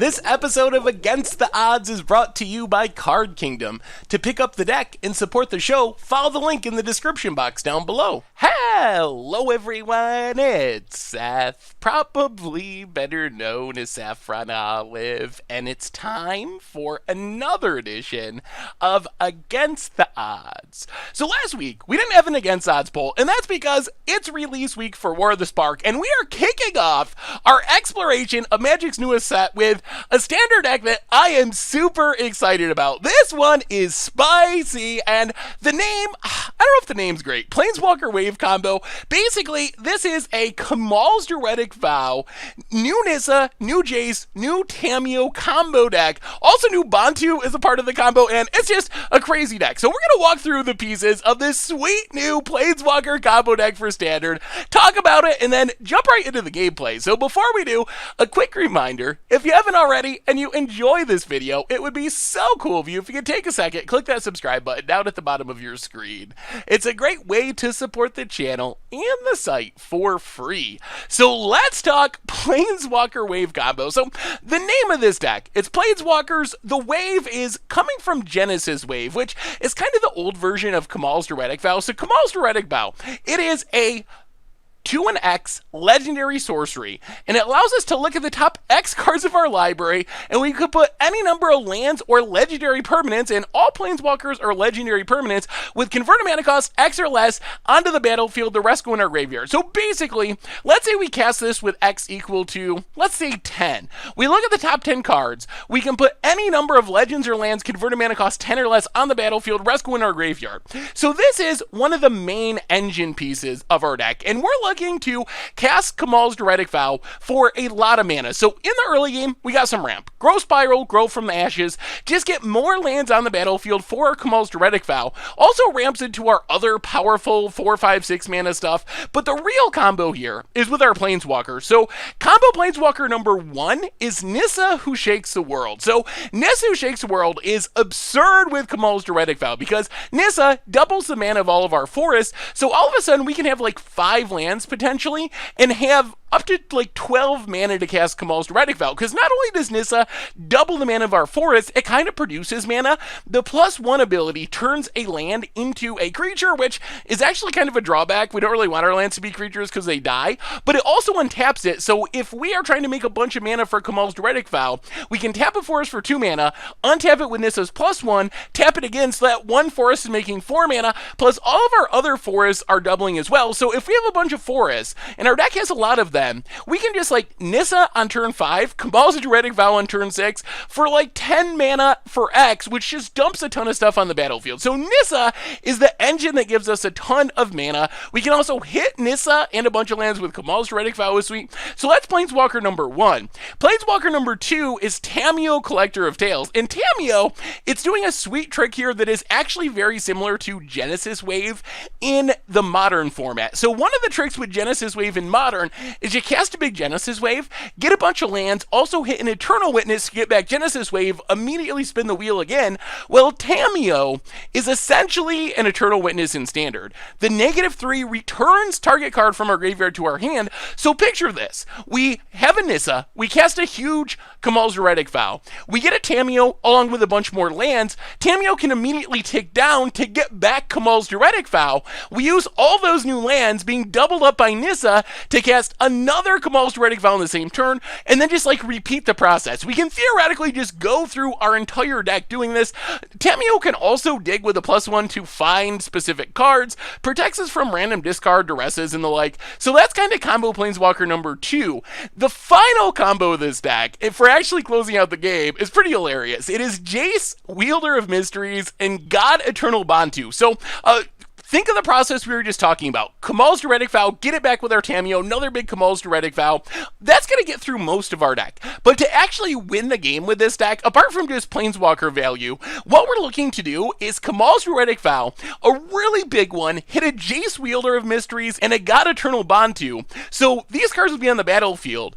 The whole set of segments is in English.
This episode of Against the Odds is brought to you by Card Kingdom. To pick up the deck and support the show, follow the link in the description box down below. Hello everyone, it's Seth, probably better known as Saffron Olive, and it's time for another edition of Against the Odds. So last week, we didn't have an Against Odds poll, and that's because it's release week for War of the Spark, and we are kicking off our exploration of Magic's newest set with a standard deck that I am super excited about. This one is spicy, and the name, I don't know if the name's great. Planeswalker Wave combo. Basically, this is a Kamahl's Druidic Vow, new Nissa, new Jace, new Tamiyo combo deck. Also, new Bantu is a part of the combo, and it's just a crazy deck. So we're going to walk through the pieces of this sweet new Planeswalker combo deck for standard, talk about it, and then jump right into the gameplay. So before we do, a quick reminder, if you haven't already and you enjoy this video, it would be so cool of you if you could take a second, click that subscribe button down at the bottom of your screen. It's a great way to support the channel and the site for free. So let's talk Planeswalker Wave combo. So the name of this deck, it's Planeswalkers. The wave is coming from Genesis Wave, which is kind of the old version of Kamahl's Druidic Vow. So Kamahl's Druidic Vow, it is a 2/X legendary sorcery, and it allows us to look at the top X cards of our library, and we could put any number of lands or legendary permanents, and all Planeswalkers are legendary permanents, with converted mana cost X or less onto the battlefield, the rest go in our graveyard. So basically, let's say we cast this with X equal to, let's say 10. We look at the top 10 cards, we can put any number of legends or lands converted mana cost 10 or less on the battlefield, rest go in our graveyard. So this is one of the main engine pieces of our deck, and we're looking to cast Kamahl's Druidic Vow for a lot of mana. So in the early game, we got some ramp. Grow Spiral, grow from the ashes, just get more lands on the battlefield for our Kamahl's Druidic Vow. Also ramps into our other powerful 4, 5, 6 mana stuff, but the real combo here is with our Planeswalker. So combo Planeswalker number 1 is Nissa Who Shakes the World. So Nissa Who Shakes the World is absurd with Kamahl's Druidic Vow because Nissa doubles the mana of all of our forests, so all of a sudden we can have like 5 lands potentially and have up to like 12 mana to cast Kamahl's Druidic Vow, because not only does Nissa double the mana of our forest, it kind of produces mana. The +1 ability turns a land into a creature, which is actually kind of a drawback. We don't really want our lands to be creatures because they die, but it also untaps it. So if we are trying to make a bunch of mana for Kamahl's Druidic Vow, we can tap a forest for 2 mana, untap it with Nissa's +1, tap it again, so that one forest is making 4 mana, plus all of our other forests are doubling as well. So if we have a bunch of forests, and our deck has a lot of them, we can just like Nissa on turn 5, Kamahl's Druidic Vow on turn 6 for like 10 mana for X, which just dumps a ton of stuff on the battlefield. So Nissa is the engine that gives us a ton of mana. We can also hit Nissa and a bunch of lands with Kamahl's Druidic Vow is sweet. So that's Planeswalker number 1. Planeswalker number 2 is Tamiyo, Collector of Tales. And Tamiyo, it's doing a sweet trick here that is actually very similar to Genesis Wave in the modern format. So one of the tricks with Genesis Wave in modern is you cast a big Genesis Wave, get a bunch of lands, also hit an Eternal Witness to get back Genesis Wave, immediately spin the wheel again. Well, Tamiyo is essentially an Eternal Witness in Standard. The -3 returns target card from our graveyard to our hand. So picture this. We have a Nissa, we cast a huge Kamahl's Druidic Vow, we get a Tamiyo along with a bunch more lands. Tamiyo can immediately tick down to get back Kamahl's Druidic Vow. We use all those new lands being doubled up by Nissa to cast another Kamahl's Druidic Vow in the same turn, and then just like repeat the process. We can theoretically just go through our entire deck doing this. Tamiyo can also dig with a +1 to find specific cards, protects us from random discard, duresses, and the like. So that's kind of combo Planeswalker number 2. The final combo of this deck, if we're actually closing out the game, is pretty hilarious. It is Jace, Wielder of Mysteries, and God Eternal Bantu. So, think of the process we were just talking about. Kamahl's Druidic Vow, get it back with our Tamiyo, another big Kamahl's Druidic Vow. That's going to get through most of our deck. But to actually win the game with this deck, apart from just Planeswalker value, what we're looking to do is Kamahl's Druidic Vow, a really big one, hit a Jace, Wielder of Mysteries, and a God Eternal Bantu. So these cards will be on the battlefield.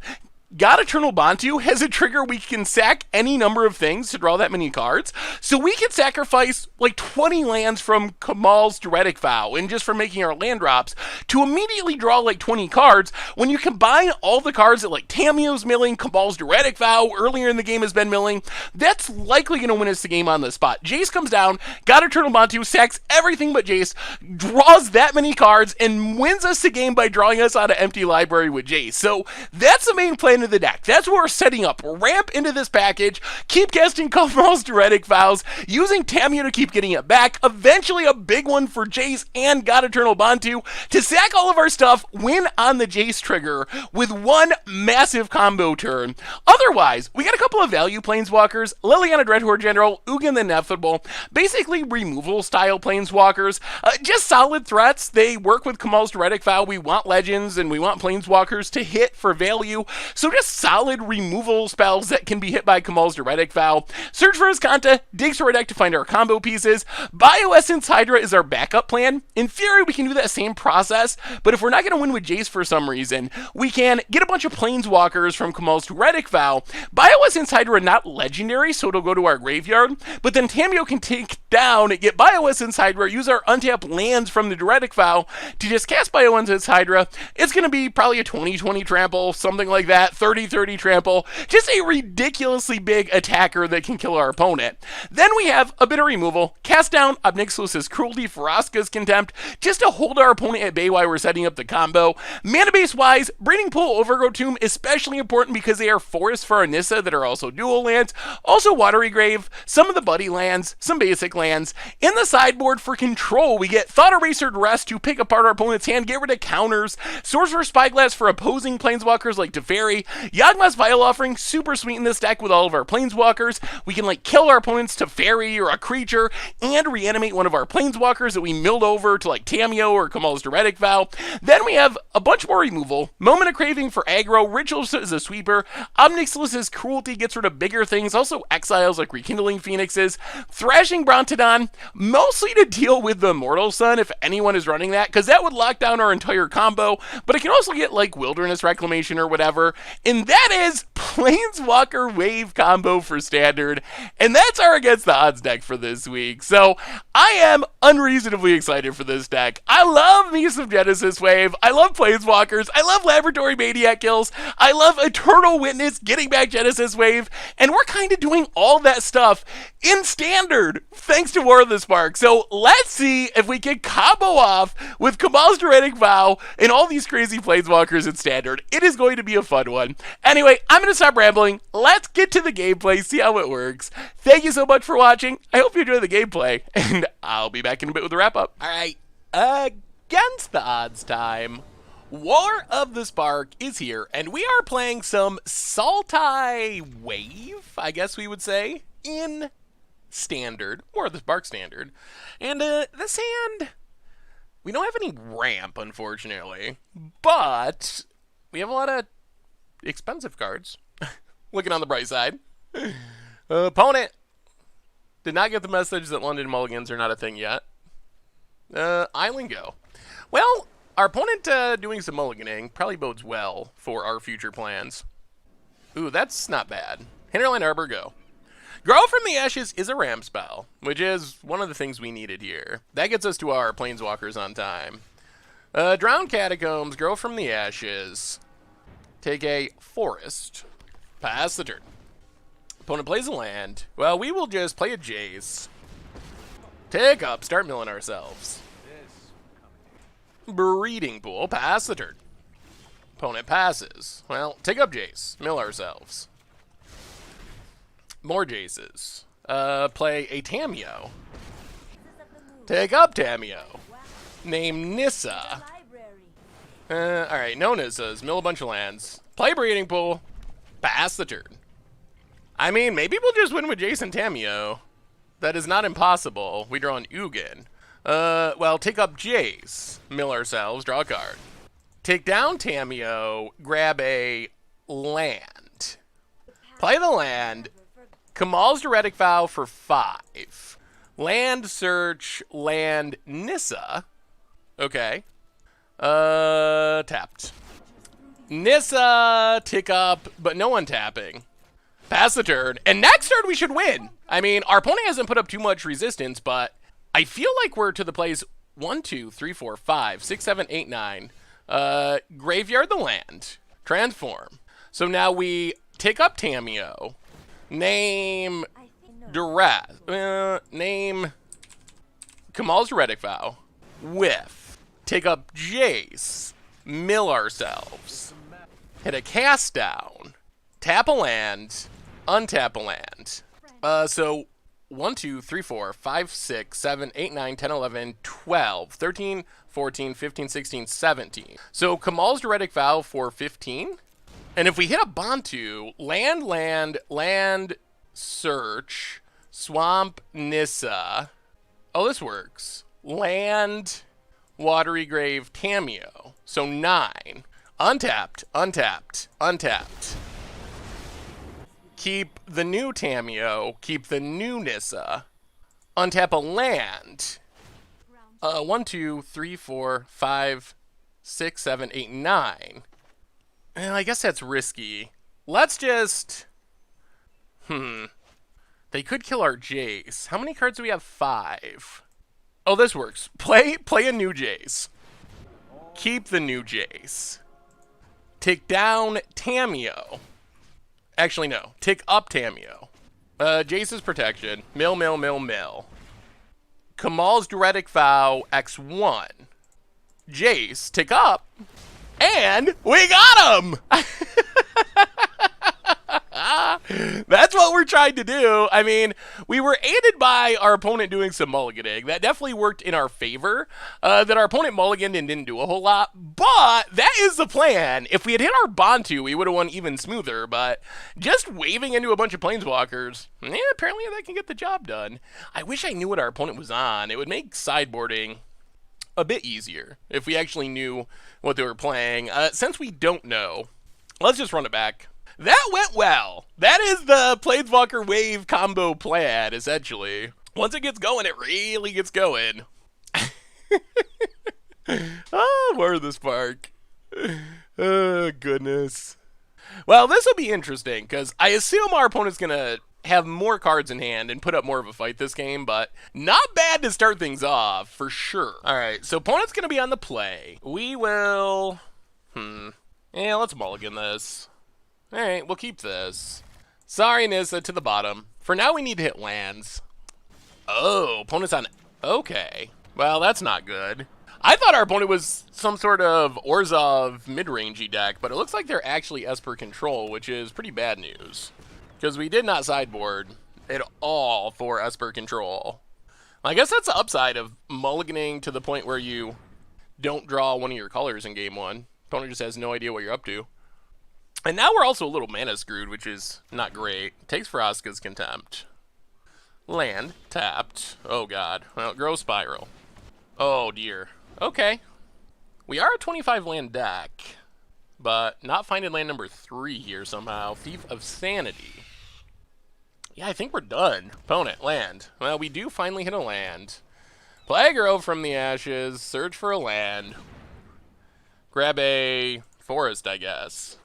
God Eternal Bantu has a trigger we can sack any number of things to draw that many cards. So we can sacrifice like 20 lands from Kamahl's Druidic Vow and just from making our land drops to immediately draw like 20 cards. When you combine all the cards that like Tamiyo's milling, Kamahl's Druidic Vow earlier in the game has been milling, that's likely going to win us the game on the spot. Jace comes down, God Eternal Bantu sacks everything but Jace, draws that many cards, and wins us the game by drawing us out of empty library with Jace. So that's the main plan of the deck. That's what we're setting up. Ramp into this package, keep casting Kamahl's Druidic Vows, using Tamiyo to keep getting it back, eventually a big one for Jace and God Eternal Bantu to sack all of our stuff, win on the Jace trigger with one massive combo turn. Otherwise, we got a couple of value planeswalkers, Liliana Dreadhorde General, Ugin the Ineffable, basically removal style planeswalkers, just solid threats. They work with Kamahl's Druidic Vow. We want legends and we want planeswalkers to hit for value, so just solid removal spells that can be hit by Kamahl's Druidic Vow. Search for Azcanta, dig through our deck to find our combo pieces. Bioessence Hydra is our backup plan. In theory, we can do that same process, but if we're not going to win with Jace for some reason, we can get a bunch of planeswalkers from Kamahl's Druidic Vow. Bioessence Hydra not legendary, so it'll go to our graveyard, but then Tamiyo can take down, get Bioessence Hydra, use our untapped lands from the Druidic Vow to just cast Bioessence Hydra. It's going to be probably a 20-20 trample, something like that, 30-30 trample, just a ridiculously big attacker that can kill our opponent. Then we have a bit of removal, cast down Ob Nixilis' Cruelty, Faraska's Contempt, just to hold our opponent at bay while we're setting up the combo. Mana base wise, Breeding Pool, Overgrowth Tomb, especially important because they are forests for our Nissa that are also dual lands, also Watery Grave, some of the buddy lands, some basic lands. In the sideboard for control, we get Thought Erasered Rest to pick apart our opponent's hand, get rid of counters, Sorcerer's Spyglass for opposing planeswalkers like Teferi, Yawgmoth's Vial Offering, super sweet in this deck with all of our planeswalkers. We can like kill our opponent's Teferi or a creature and reanimate one of our planeswalkers that we milled over to like Tamiyo or Kamahl's Druidic Vow. Then we have a bunch more removal, Moment of Craving for aggro, Ritualist is a sweeper, Ob Nixilis' Cruelty gets rid of bigger things, also exiles like Rekindling Phoenixes, Thrashing Brontodon, mostly to deal with the Immortal Sun if anyone is running that, because that would lock down our entire combo, but it can also get like Wilderness Reclamation or whatever, and that is Planeswalker Wave combo for Standard, and that's our Against the Odds deck for this week. So I am unreasonably excited for this deck. I love me some Genesis Wave, I love Planeswalkers, I love Laboratory Maniac kills, I love Eternal Witness getting back Genesis Wave, and we're kind of doing all that stuff in Standard thanks to War of the Spark. So let's see if we can combo off with Kamahl's Druidic Vow and all these crazy Planeswalkers in Standard. It is going to be a fun one. Anyway, I'm going to stop rambling. Let's get to the gameplay, see how it works. Thank you so much for watching. I hope you enjoy the gameplay, and I'll be back in a bit with a wrap-up. All right, Against the Odds time. War of the Spark is here, and we are playing some Sultai Wave, I guess we would say, in Standard, War of the Spark Standard. And this hand, we don't have any ramp, unfortunately, but we have a lot of expensive cards. Looking on the bright side. Opponent did not get the message that London Mulligans are not a thing yet. Island Go. Well, our opponent doing some mulliganing probably bodes well for our future plans. Ooh, that's not bad. Hinterland Harbor, go. Grow from the Ashes is a ramp spell, which is one of the things we needed here. That gets us to our Planeswalkers on time. Drowned Catacombs, Grow from the Ashes. Take a forest. Pass the turn. Opponent plays a land. Well, we will just play a Jace. Take up, start milling ourselves. Breeding Pool, pass the turn. Opponent passes. Well, take up Jace, mill ourselves. More Jaces. Play a Tamiyo. Take up Tamiyo. Name Nissa. Alright, no Nissas. Mill a bunch of lands. Play Breeding Pool. Pass the turn. I mean, maybe we'll just win with Jace and Tamiyo. That is not impossible. We draw an Ugin. Well, take up Jace. Mill ourselves. Draw a card. Take down Tamiyo. Grab a land. Play the land. Kamahl's Druidic Vow for 5. Land search, land Nissa. Okay. Tapped. Nissa, tick up, but no untapping. Pass the turn, and next turn we should win. I mean, our opponent hasn't put up too much resistance, but I feel like we're to the plays 1, 2, 3, 4, 5, 6, 7, 8, 9. Graveyard the land. Transform. So now we tick up Tamiyo. Name Duress. Name Kamahl's Druidic Vow. Whiff. Take up Jace. Mill ourselves. Hit a cast down. Tap a land. Untap a land. So 1, 2, 3, 4, 5, 6, 7, 8, 9, 10, 11, 12, 13, 14, 15, 16, 17. So Kamahl's Druidic Vow for 15. And if we hit a Bantu, land, search, swamp, Nissa. Oh, this works. Land, Watery Grave, Tamiyo. So 9. Untapped, untapped, untapped. Keep the new Tamiyo. Keep the new Nissa. Untap a land. 1, 2, 3, 4, 5, 6, 7, 8, 9. I guess that's risky. Let's just... They could kill our Jace. How many cards do we have? 5. Oh, this works. Play a new Jace. Keep the new Jace. Tick down Tamiyo. Actually, no. Tick up Tamiyo. Jace's protection. Mill. Kamahl's Druidic Vow, X1. Jace, tick up. And we got him! That's what we're trying to do. I mean, we were aided by our opponent doing some mulliganing. That definitely worked in our favor. That our opponent mulliganed and didn't do a whole lot. But that is the plan. If we had hit our Bantu, we would have won even smoother. But just waving into a bunch of Planeswalkers, apparently that can get the job done. I wish I knew what our opponent was on. It would make sideboarding a bit easier if we actually knew what they were playing. Since we don't know, let's just run it back. That went well. That is the Planeswalker Wave combo plan, essentially. Once it gets going, it really gets going. Oh, more of this park. Oh, goodness. Well, this will be interesting, because I assume our opponent's going to have more cards in hand and put up more of a fight this game, but not bad to start things off, for sure. All right, so opponent's going to be on the play. We will... Yeah, let's mulligan this. All right, we'll keep this. Sorry, Nissa, to the bottom. For now, we need to hit lands. Oh, opponent's on... Okay. Well, that's not good. I thought our opponent was some sort of Orzhov mid-rangey deck, but it looks like they're actually Esper Control, which is pretty bad news. Because we did not sideboard at all for Esper Control. I guess that's the upside of mulliganing to the point where you don't draw one of your colors in game one. Opponent just has no idea what you're up to. And now we're also a little mana screwed, which is not great. Takes Vraska's Contempt. Land, tapped. Oh god. Well, Grow Spiral. Oh dear. Okay. We are a 25 land deck, but not finding land number 3 here somehow. Thief of Sanity. Yeah, I think we're done. Opponent, land. Well, we do finally hit a land. Play Grow from the Ashes. Search for a land. Grab a forest, I guess.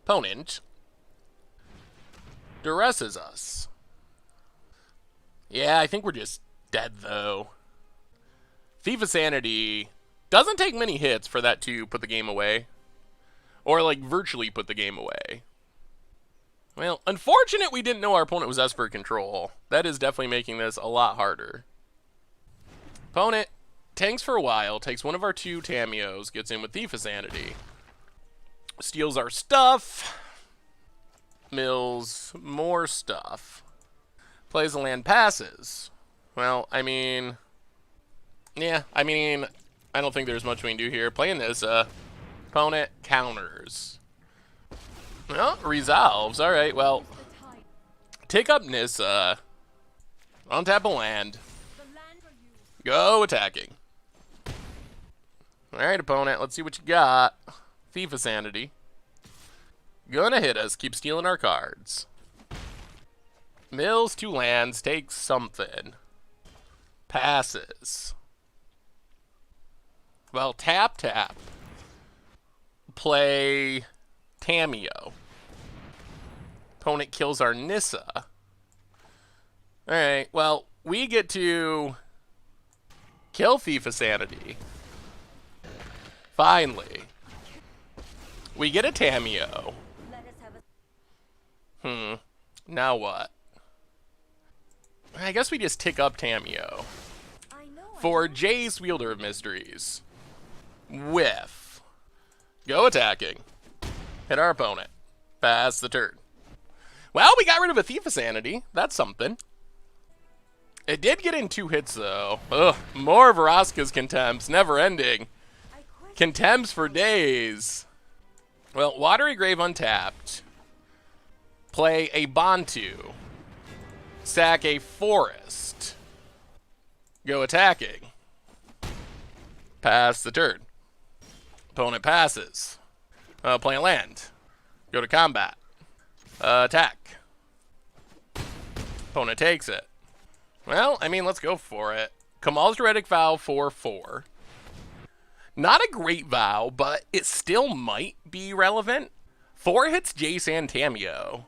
Opponent duresses us. Yeah, I think we're just dead, though. Thief of Sanity doesn't take many hits for that to put the game away. Or, like, virtually put the game away. Well, unfortunate we didn't know our opponent was Esper Control. That is definitely making this a lot harder. Opponent tanks for a while, takes one of our 2 Tamiyos, gets in with Thief of Sanity. Steals our stuff. Mills more stuff. Plays a land, passes. Well, I mean... Yeah, I mean, I don't think there's much we can do here. Playing this, opponent counters. Well, resolves. Alright, well. Take up Nissa. Untap a land. Go attacking. Alright, opponent, let's see what you got. Thief of Sanity. Gonna hit us. Keep stealing our cards. Mills 2 lands. Takes something. Passes. Well, tap. Play Tamiyo. Opponent kills our Nissa. Alright, well, we get to kill Thief of Sanity. Finally. We get a Tamiyo. Now what? I guess we just tick up Tamiyo. For Jace, Wielder of Mysteries. Whiff. Go attacking. Hit our opponent. Pass the turn. Well, we got rid of a Thief of Sanity. That's something. It did get in 2 hits, though. Ugh, more Vraska's Contempts. Never ending. Contempts for days. Well, Watery Grave untapped. Play a Bantu. Sack a Forest. Go attacking. Pass the turn. Opponent passes. Play a land. Go to combat. Attack. Opponent takes it. Well, I mean, let's go for it. Kamahl's Druidic Vow 4/4. Not a great vow, but it still might be relevant. 4 hits Jace and Tamiyo.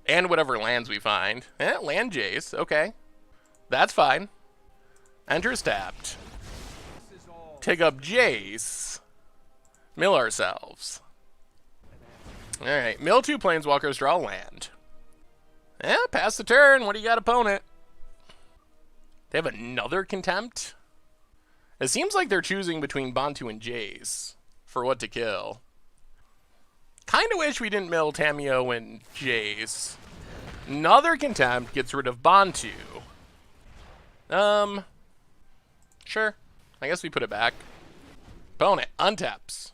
And whatever lands we find. Land Jace, okay. That's fine. Enters tapped. Take up Jace. Mill ourselves. Alright, mill 2 Planeswalkers, draw land. Pass the turn. What do you got, opponent? They have another Contempt? It seems like they're choosing between Bantu and Jace for what to kill. Kinda wish we didn't mill Tamiyo and Jace. Another Contempt gets rid of Bantu. Sure. I guess we put it back. Opponent untaps.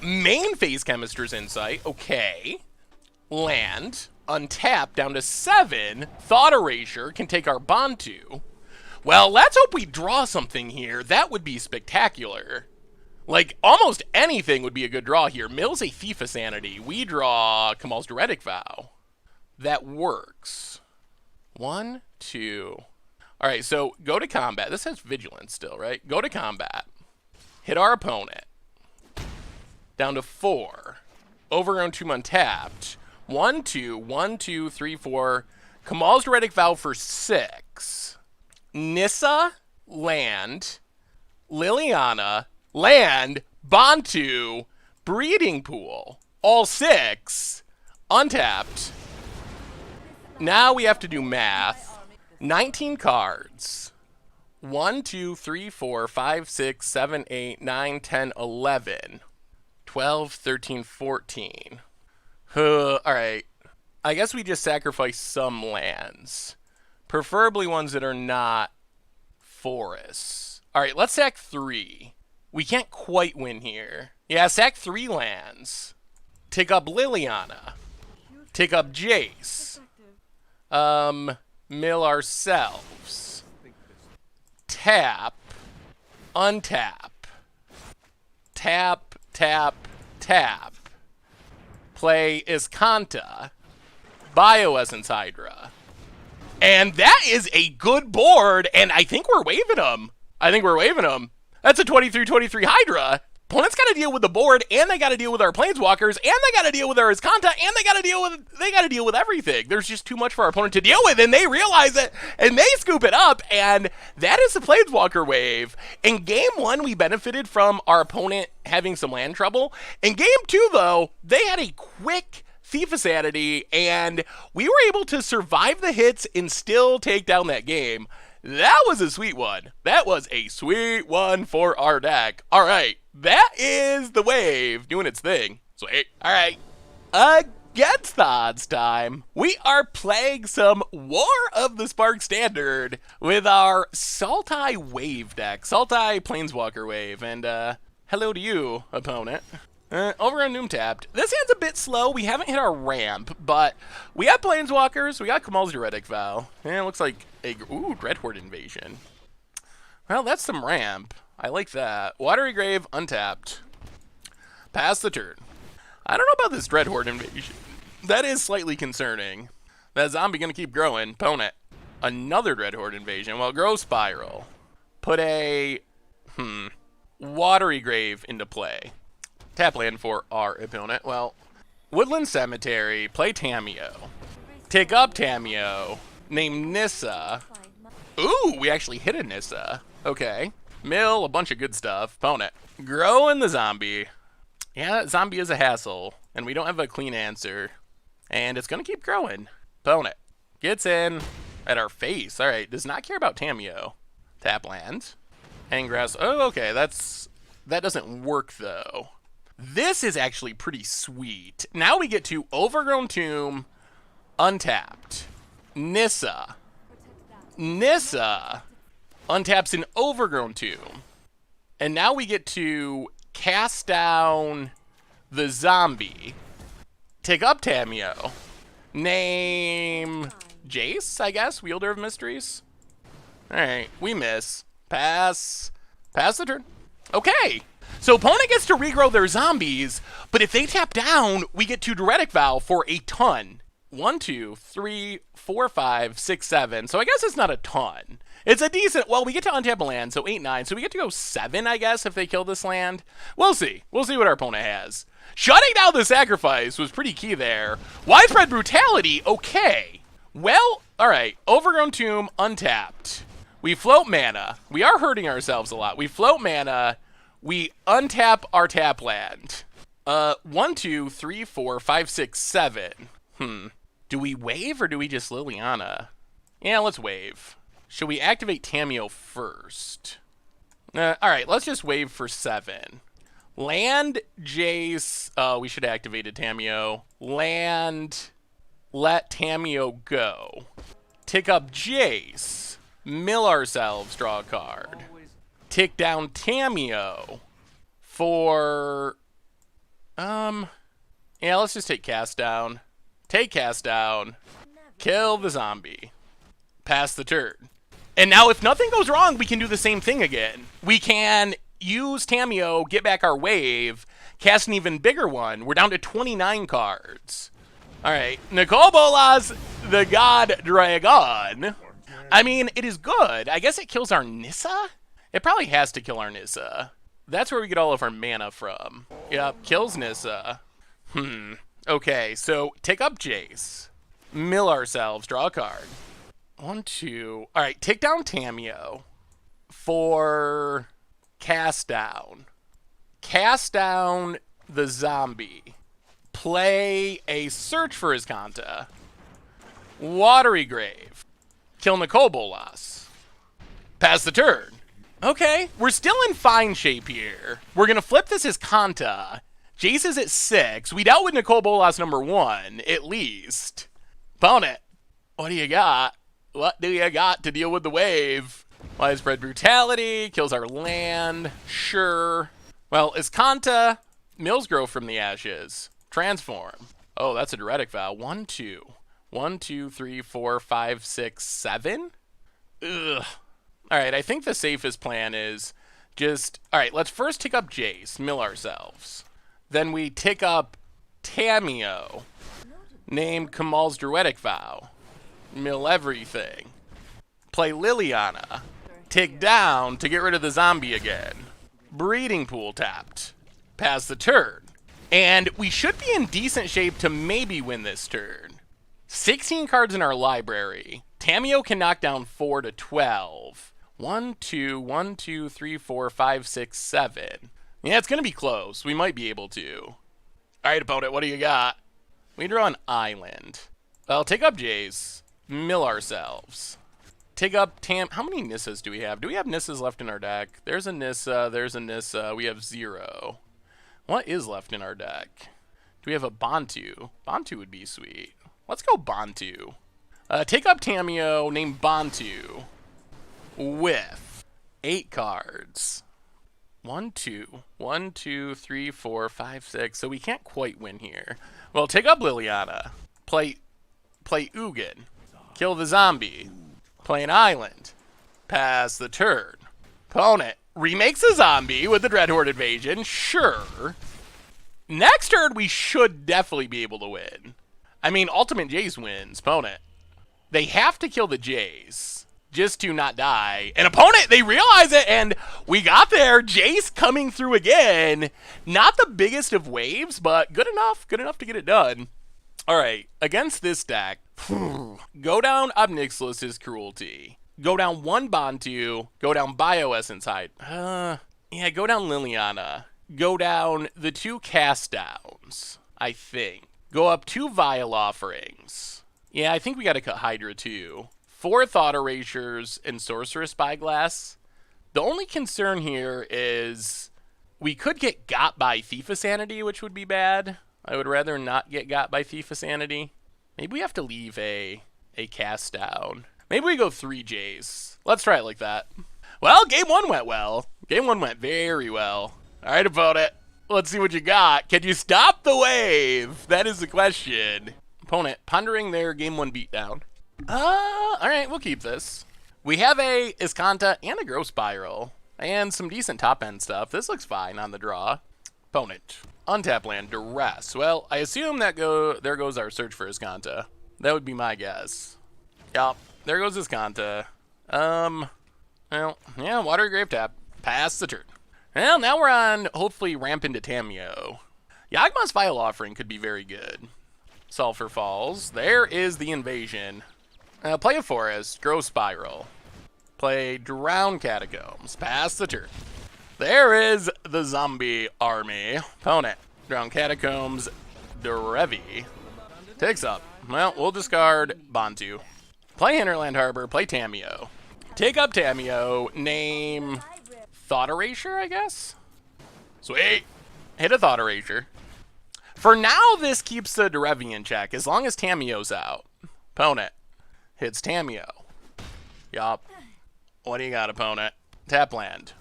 Main phase Chemister's Insight. Okay. Land. Untap down to 7. Thought Erasure can take our Bantu. Well, let's hope we draw something here. That would be spectacular. Like, almost anything would be a good draw here. Mill's a Thief of Sanity. We draw Kamahl's Druidic Vow. That works. 1, 2. All right, so go to combat. This has Vigilance still, right? Go to combat. Hit our opponent. Down to 4. Overgrown Tomb untapped. 1, 2, 1, 2, 3, 4. Kamahl's Druidic Vow for 6. Nissa, land. Liliana, land. Bantu, Breeding Pool. All 6. Untapped. Now we have to do math. 19 cards. 1, 2, 3, 4, 5, 6, 7, 8, 9, 10, 11. 12, 13, 14. Alright. I guess we just sacrifice some lands. Preferably ones that are not forests. Alright, let's sack 3. We can't quite win here. Yeah, sack 3 lands. Take up Liliana. Take up Jace. Mill ourselves. Tap. Untap. Tap, tap, tap. Play Iskanta. Bioessence Hydra. And that is a good board, and I think we're waving them. That's a 23/23 Hydra. Opponents got to deal with the board, and they got to deal with our Planeswalkers, and they got to deal with our Iskanta, and they got to deal with everything. There's just too much for our opponent to deal with, and they realize it, and they scoop it up, and that is the Planeswalker wave. In game 1, we benefited from our opponent having some land trouble. In game 2, though, they had a quick Thief of Sanity, and we were able to survive the hits and still take down that game. That was a sweet one. That was a sweet one for our deck. All right, that is the wave doing its thing. Sweet. All right, against the odds time, we are playing some War of the Spark Standard with our Sultai Wave deck, Sultai Planeswalker Wave, and hello to you, opponent. Over on Noom tapped. This hand's a bit slow. We haven't hit our ramp, but we got Planeswalkers. We got Kamahl's Druidic Vow. It looks like a Dreadhorde Invasion. Well, that's some ramp. I like that. Watery Grave untapped. Pass the turn. I don't know about this Dreadhorde Invasion. That is slightly concerning. That zombie gonna keep growing. Opponent. Another Dreadhorde Invasion. Well, grow Spiral. Put a Watery Grave into play. Tap land for our opponent. Well, Woodland Cemetery, play Tamiyo. Take up Tamiyo, name Nissa. Ooh, we actually hit a Nissa. Okay. Mill, a bunch of good stuff. Opponent. Growing the zombie. Yeah, that zombie is a hassle, and we don't have a clean answer. And it's going to keep growing. Opponent. Gets in at our face. All right, does not care about Tamiyo. Tap land. Hang grass. Oh, okay, that doesn't work, though. This is actually pretty sweet. Now we get to Overgrown Tomb, untapped. Nissa. Nissa untaps an Overgrown Tomb. And now we get to cast down the zombie. Take up Tamiyo. Name Jace, I guess, Wielder of Mysteries. Alright, we miss. Pass. Pass the turn. Okay. So opponent gets to regrow their zombies, but if they tap down, we get to Druidic Vow for a ton. 1, 2, 3, 4, 5, 6, 7. So I guess it's not a ton. It's a decent, well, we get to untap a land, so 8, 9. So we get to go 7, I guess, if they kill this land. We'll see. We'll see what our opponent has. Shutting down the sacrifice was pretty key there. Widespread Brutality, okay. Well, all right. Overgrown Tomb, untapped. We float mana. We are hurting ourselves a lot. We float mana. We untap our tap land. 1, 2, 3, 4, 5, 6, 7. Do we wave or do we just Liliana? Yeah, let's wave. Should we activate Tamiyo first? All right, let's just wave for 7. Land Jace. Oh, we should have activated Tamiyo. Land. Let Tamiyo go. Tick up Jace. Mill ourselves. Draw a card. Tick down Tamiyo. For. Yeah, let's just take cast down. Take cast down. Kill the zombie. Pass the turn. And now if nothing goes wrong, we can do the same thing again. We can use Tamiyo, get back our wave, cast an even bigger one. We're down to 29 cards. All right. Nicole Bolas, the God Dragon. I mean, it is good. I guess it kills our Nissa? It probably has to kill our Nissa. That's where we get all of our mana from. Yep, kills Nissa. Okay, so take up Jace. Mill ourselves, draw a card. 1, 2. All right, take down Tamiyo for cast down. Cast down the zombie. Play a Search for Iskanta. Watery Grave. Kill Nicole Bolas. Pass the turn. Okay, we're still in fine shape here. We're going to flip this as Kanta. Jace is at 6. We dealt with Nicole Bolas number 1, at least. Opponent, what do you got? What do you got to deal with the wave? Widespread Brutality, kills our land, sure. Well, is Kanta, Mills grow from the ashes. Transform. Oh, that's a Druidic Vow. 1, 2. 1, 2, 3, 4, 5, 6, 7? Ugh. All right, I think the safest plan is just... All right, let's first tick up Jace, mill ourselves. Then we tick up Tamiyo, name Kamahl's Druidic Vow, mill everything. Play Liliana, tick down to get rid of the zombie again. Breeding Pool tapped, pass the turn. And we should be in decent shape to maybe win this turn. 16 cards in our library. Tamiyo can knock down 4 to 12. 1, 2, 1, 2, 3, 4, 5, 6, 7. Yeah, it's going to be close. We might be able to. All right, opponent, what do you got? We draw an island. Well, take up Jace. Mill ourselves. Take up How many Nissas do we have? Do we have Nissas left in our deck? There's a Nissa. There's a Nissa. We have 0. What is left in our deck? Do we have a Bantu? Bantu would be sweet. Let's go Bantu. Take up Tamiyo. Name Bantu. With 8 cards. 1, 2, 1, 2, 3, 4, 5, 6. So we can't quite win here. Well, take up Liliana. Play Ugin. Kill the zombie. Play an island. Pass the turn. Opponent remakes a zombie with the Dreadhorde Invasion. Sure. Next turn, we should definitely be able to win. I mean, Ultimate Jace wins. Opponent. They have to kill the Jace. just to not die. An opponent, they realize it, and we got there. Jace coming through again. Not the biggest of waves, but good enough to get it done. All right, against this deck, go down Obnixilus's Cruelty. Go down 1 Bantu, go down Bioessence Hide. Yeah, go down Liliana. Go down the 2 Cast Downs, I think. Go up 2 Vial Offerings. Yeah, I think we got to cut Hydra too. 4 Thought Erasures and Sorcerous Spyglass. The only concern here is we could get got by Thief of Sanity, which would be bad. I would rather not get got by Thief of Sanity. Maybe we have to leave a cast down. Maybe we go 3 Jays. Let's try it like that. Well, game 1 went well. Game 1 went very well. All right, opponent. Let's see what you got. Can you stop the wave? That is the question. Opponent pondering their game 1 beatdown. All right, we'll keep this. We have a Iskanta and a Growth Spiral and some decent top end stuff. This looks fine on the draw. Opponent, untap land, Duress. Well, I assume that there goes our search for Iskanta. That would be my guess. Yup, there goes Iskanta. Well, yeah, Water Grave Tap. Pass the turn. Well, now we're on, hopefully, ramp into Tamiyo. Yawgmoth's Vial Offering could be very good. Sulfur Falls. There is the invasion. Play a Forest. Growth Spiral. Play Drown Catacombs. Pass the turn. There is the zombie army. Opponent. Drown Catacombs. Derevi. Takes up. Well, we'll discard Bantu. Play Hinterland Harbor. Play Tamiyo. Take up Tamiyo. Name Thought Erasure, I guess? Sweet. Hit a Thought Erasure. For now, this keeps the Derevi in check, as long as Tamiyo's out. Opponent hits Tamiyo. Yup. What do you got, opponent? Tap land.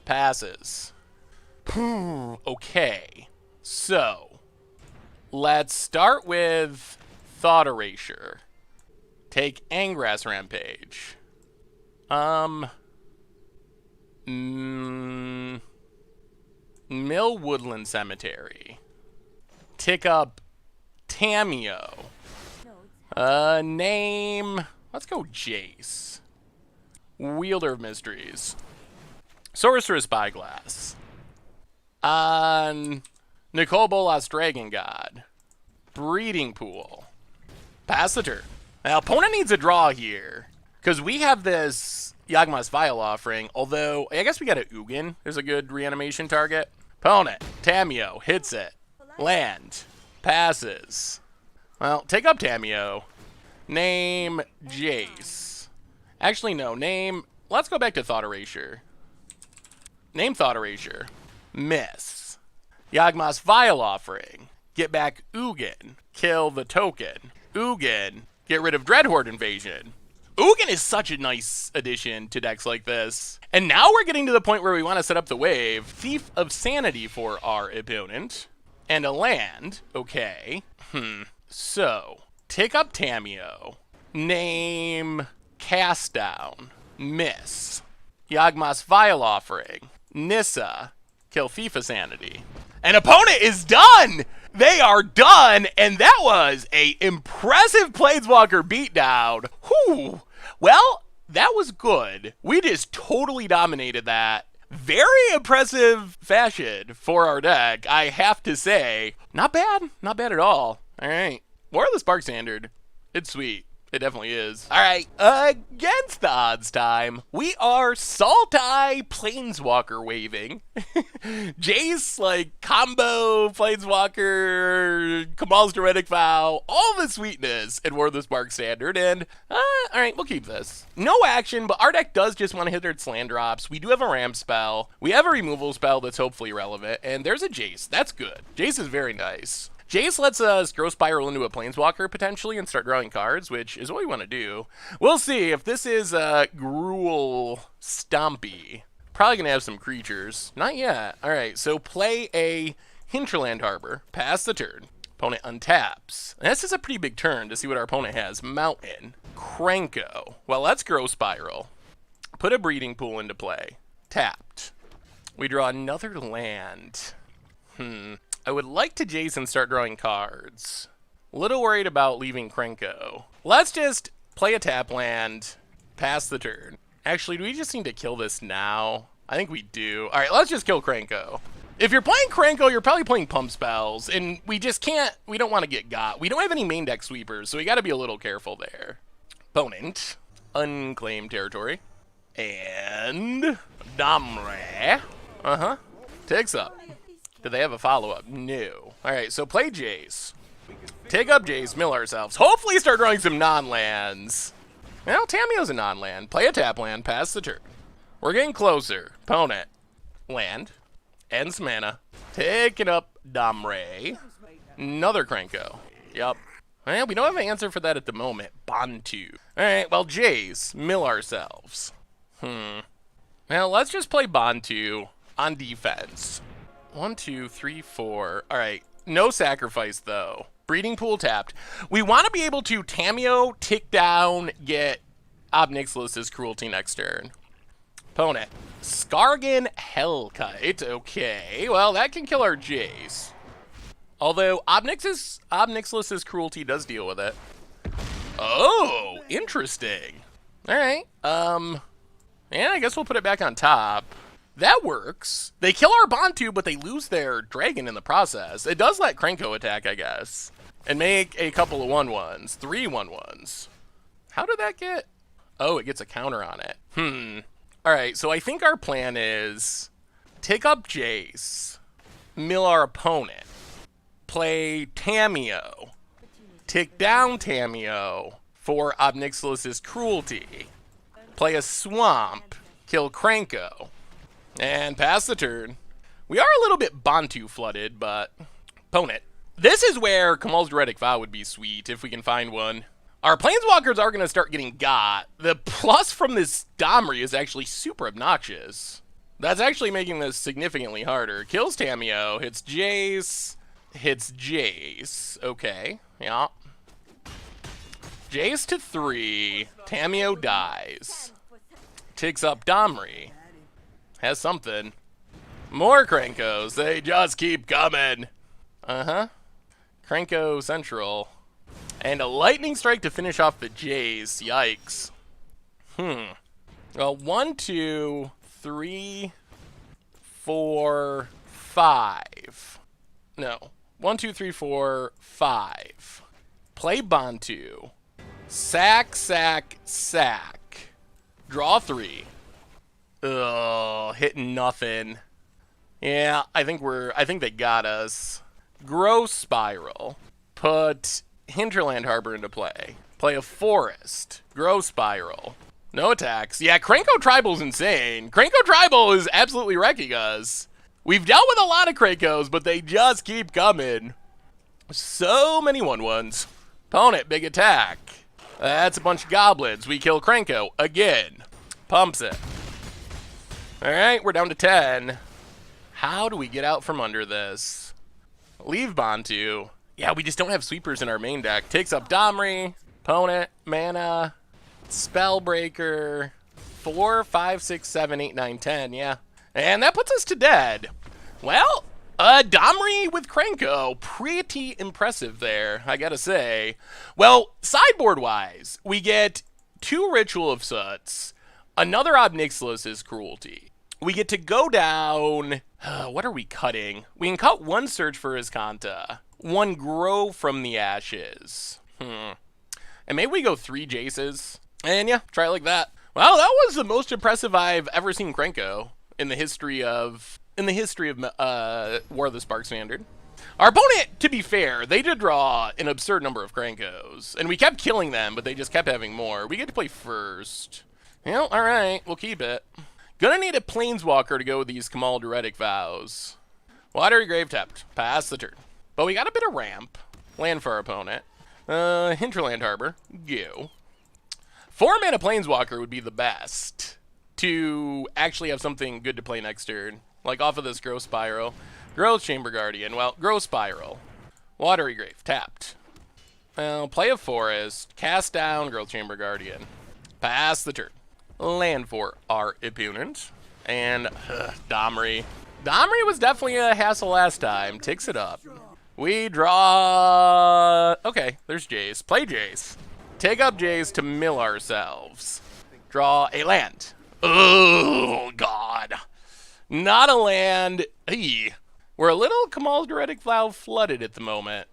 Passes. Okay. So, let's start with Thought Erasure. Take Angrass Rampage. Mill Woodland Cemetery. Tick up Tamiyo. Name. Let's go Jace. Wielder of Mysteries. Sorcerous Spyglass. On Nicole Bolas Dragon God. Breeding Pool. Pass the turn. Now, opponent needs a draw here. Because we have this Yawgmoth's Vial Offering, although I guess we got a Ugin. There's a good reanimation target. Opponent. Tamiyo. Hits it. Land. Passes. Well, take up Tamiyo. Name Jace. Actually, no. Name... Let's go back to Thought Erasure. Name Thought Erasure. Miss. Yawgmoth's Vial Offering. Get back Ugin. Kill the token. Ugin. Get rid of Dreadhorde Invasion. Ugin is such a nice addition to decks like this. And now we're getting to the point where we want to set up the wave. Thief of Sanity for our opponent. And a land. Okay. So, take up Tamiyo. Name Cast Down. Miss. Yawgmoth's Vial Offering. Nissa. Kill Thief of Sanity. An opponent is done! They are done, and that was a impressive Planeswalker beatdown. Whew. Well, that was good. We just totally dominated that. Very impressive fashion for our deck, I have to say. Not bad. Not bad at all. All right. War of the Spark Standard. It's sweet. It definitely is. All right. Against the odds time, we are Sultai Planeswalker waving. Jace, like, combo Planeswalker, Kamahl's Druidic Vow, all the sweetness in War of the Spark Standard. And, all right, we'll keep this. No action, but our deck does just want to hit its land drops. We do have a ramp spell. We have a removal spell that's hopefully relevant. And there's a Jace. That's good. Jace is very nice. Jace lets us Growth Spiral into a Planeswalker, potentially, and start drawing cards, which is what we want to do. We'll see if this is Gruul Stompy. Probably going to have some creatures. Not yet. All right, so play a Hinterland Harbor. Pass the turn. Opponent untaps. And this is a pretty big turn to see what our opponent has. Mountain. Krenko. Well, let's Growth Spiral. Put a Breeding Pool into play. Tapped. We draw another land. I would like to Jace and start drawing cards. A little worried about leaving Krenko. Let's just play a tap land Pass the turn. Actually, do we just need to kill this now? I think we do. All right, let's just kill Krenko. If you're playing Krenko, you're probably playing pump spells, and we just can't, we don't want to get got. We don't have any main deck sweepers, so we got to be a little careful there. Opponent, unclaimed territory, and Damre. Takes up. Do they have a follow-up? No. All right, so play Jace. Take up Jace, mill ourselves. Hopefully start drawing some non-lands. Well, Tamiyo's a non-land. Play a tap land, pass the turn. We're getting closer. Opponent, land, ends mana. Taking up Damre. Another Krenko. Yup. Well, we don't have an answer for that at the moment. Bantu. All right, well, Jace, mill ourselves. Well, let's just play Bantu on defense. 1, 2, 3, 4. All right, no sacrifice, though. Breeding Pool tapped. We want to be able to Tamiyo, tick down, get Ob Nixilis' Cruelty next turn. Opponent, Skargan Hellkite. Okay, well, that can kill our Jace. Although, Ob Nixilis' Cruelty does deal with it. Oh, interesting. All right, yeah, I guess we'll put it back on top. That works. They kill our Bantu, but they lose their dragon in the process. It does let Krenko attack, I guess. And make a couple of 1/1s. 3 1/1s. How did that get? Oh, it gets a counter on it. Alright, so I think our plan is take up Jace, mill our opponent, play Tamiyo, tick down Tamiyo for Ob Nixilis' Cruelty, play a Swamp, kill Krenko, and pass the turn. We are a little bit Bantu flooded, but opponent. This is where Kamahl's Druidic Vow would be sweet, if we can find one. Our Planeswalkers are going to start getting got. The plus from this Domri is actually super obnoxious. That's actually making this significantly harder. Kills Tamiyo, hits Jace, hits Jace. Okay, yeah. Jace to 3, Tamiyo dies. Ticks up Domri. Has something. More Krenkos, they just keep coming. Krenko Central. And a Lightning Strike to finish off the Jays. Yikes. Well, 1, 2, 3, 4, 5. No. 1, 2, 3, 4, 5. Play Bantu. Sack, sack, sack. Draw 3. Ugh, hitting nothing. Yeah, I think they got us. Growth Spiral. Put Hinterland Harbor into play. Play a Forest. Growth Spiral. No attacks. Yeah, Krenko Tribal's insane. Krenko Tribal is absolutely wrecking us. We've dealt with a lot of Krenkos, but they just keep coming. So many 1/1s. Opponent, big attack. That's a bunch of goblins. We kill Krenko again. Pumps it. Alright, we're down to 10. How do we get out from under this? Leave Bantu. Yeah, we just don't have sweepers in our main deck. Takes up Domri. Opponent, mana, Spellbreaker. 4, 5, 6, 7, 8, 9, 10. Yeah. And that puts us to dead. Well, Domri with Krenko. Pretty impressive there, I gotta say. Well, sideboard-wise, we get 2 Ritual of Soots. Another Ob Nixilis' Cruelty. We get to go down... what are we cutting? We can cut 1 Search for Iskanta. 1 Grow from the Ashes. And maybe we go 3 Jaces. And yeah, try it like that. Well, that was the most impressive I've ever seen Krenko in the history of War of the Spark Standard. Our opponent, to be fair, they did draw an absurd number of Krenkos. And we kept killing them, but they just kept having more. We get to play first. Well, alright, we'll keep it. Gonna need a Planeswalker to go with these Kamahl Druidic Vows. Watery Grave tapped. Pass the turn. But we got a bit of ramp. Land for our opponent. Hinterland Harbor. Go. 4 mana Planeswalker would be the best to actually have something good to play next turn. Like off of this Growth Spiral. Growth Chamber Guardian. Well, Growth Spiral. Watery Grave. Tapped. Well, play a Forest. Cast down Growth Chamber Guardian. Pass the turn. Land for our opponent. And Domri. Domri was definitely a hassle last time. Takes it up. We draw... Okay, there's Jace. Play Jace. Take up Jace to mill ourselves. Draw a land. Oh, God. Not a land. Eey. We're a little Kamahl Druidic Vow flooded at the moment.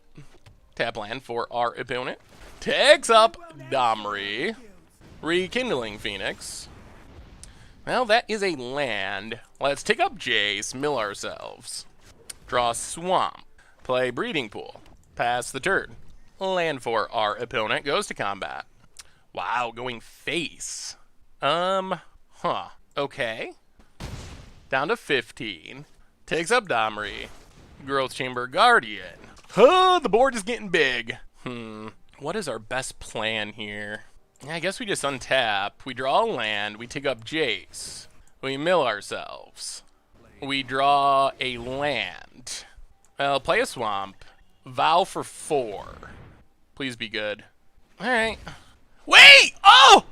Tap land for our opponent. Takes up Domri. Rekindling Phoenix. Well, that is a land. Let's take up Jace, mill ourselves. Draw Swamp. Play Breeding Pool. Pass the turn. Land for our opponent. Goes to combat. Wow, going face. Okay. Down to 15. Takes up Domri. Growth Chamber Guardian. Oh, the board is getting big. What is our best plan here? I guess we just untap. We draw a land. We take up Jace. We mill ourselves. We draw a land. Well, play a swamp. Vow for 4. Please be good. Alright. Wait! Oh!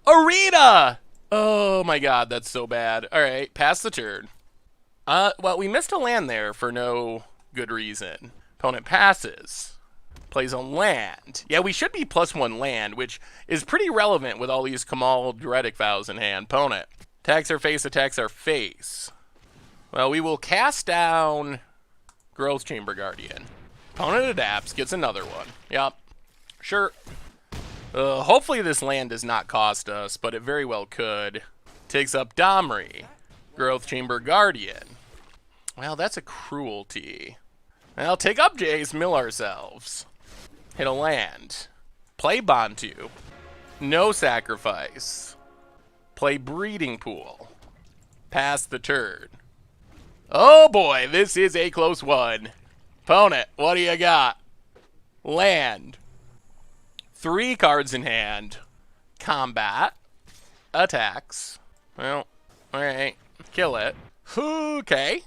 Arena! Oh my god, that's so bad. Alright, pass the turn. Well, we missed a land there for no good reason. Opponent passes. Plays a land. Yeah, we should be +1 land, which is pretty relevant with all these Kamahl Druidic Vows in hand. Opponent. Attacks our face, attacks our face. Well, we will cast down Growth Chamber Guardian. Opponent adapts, gets another one. Yep. Sure. Hopefully this land does not cost us, but it very well could. Takes up Domri. Growth Chamber Guardian. Well, that's a cruelty. Well, take up Jace, mill ourselves. Hit a land. Play Bantu. No sacrifice. Play Breeding Pool. Pass the turn. Oh boy, this is a close one. Opponent, what do you got? Land. 3 cards in hand. Combat. Attacks. Well, alright. Kill it. Okay.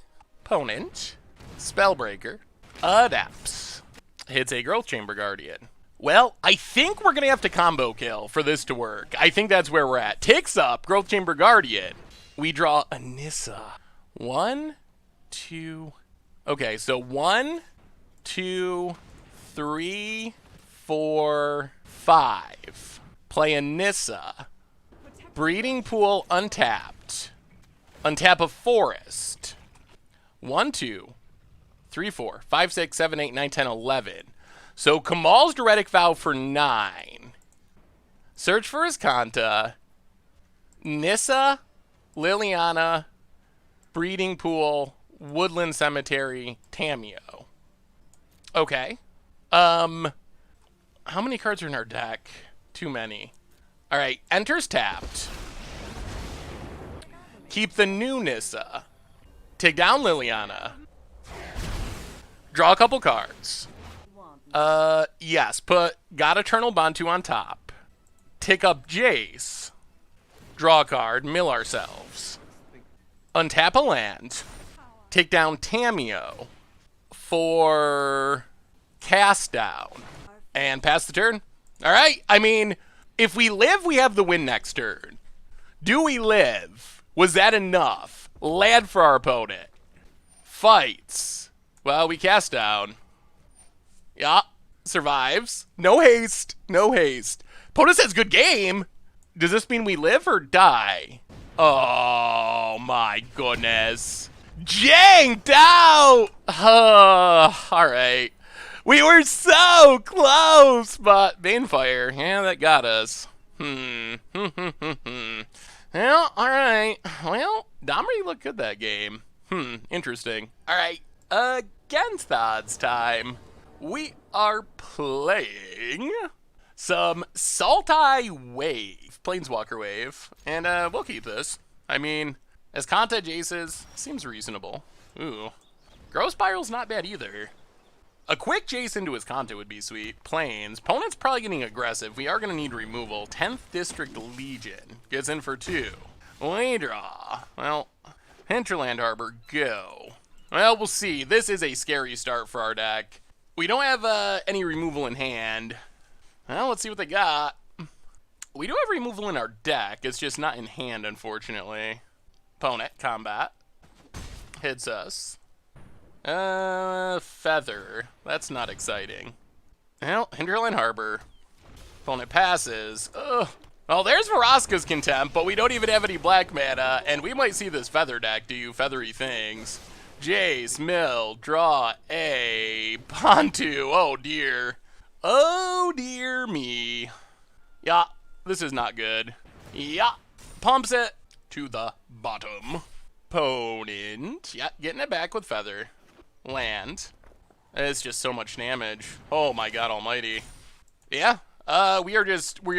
Opponent. Spellbreaker. Adapts. Hits a Growth Chamber Guardian. Well, I think we're going to have to combo kill for this to work. I think that's where we're at. Takes up Growth Chamber Guardian. We draw Anissa. 1, 2. Okay, so 1, 2, 3, 4, 5. Play Anissa. Breeding Pool untapped. Untap a forest. 1, 2, 3, 4, 5, 6, 7, 8, 9, 10, 11. So Kamahl's Druidic Vow for 9. Search for Azcanta. Nissa, Liliana, Breeding Pool, Woodland Cemetery, Tameo. Okay. How many cards are in our deck? Too many. Alright, enters tapped. Keep the new Nissa. Take down Liliana. Draw a couple cards. Yes, put God Eternal Bantu on top. Take up Jace. Draw a card, mill ourselves. Untap a land. Take down Tameo for cast down. And pass the turn. Alright, I mean, if we live, we have the win next turn. Do we live? Was that enough? Land for our opponent. Fights. Well, we cast down. Yeah, survives. No haste. No haste. Opponent says good game. Does this mean we live or die? Oh, my goodness. Janked out! Alright. We were so close, but Banefire, yeah, that got us. Well, alright. Well, Domri looked good that game. Interesting. Alright, against odds time. We are playing some Saltai Wave, Planeswalker Wave, and we'll keep this. I mean, Azcanta Jaces seems reasonable. Ooh. Growth Spiral's not bad either. A quick Jace into Azcanta would be sweet. Plains. Opponent's probably getting aggressive. We are going to need removal. 10th District Legion. Gets in for 2. We draw. Well, Hinterland Harbor, go. Well, we'll see. This is a scary start for our deck. We don't have any removal in hand. Well, let's see what they got. We do have removal in our deck. It's just not in hand, unfortunately. Opponent, combat. Hits us. Feather. That's not exciting. Well, Hinterland Harbor. Opponent passes. Ugh. Well, there's Vraska's Contempt, but we don't even have any black mana, and we might see this Feather deck do feathery things. Jace, mill, draw a Pontu. Oh, dear. Oh, dear me. Yeah, this is not good. Yeah, pumps it to the bottom. Opponent. Yeah, getting it back with Feather. Land. It's just so much damage. Oh, my God almighty. Yeah. We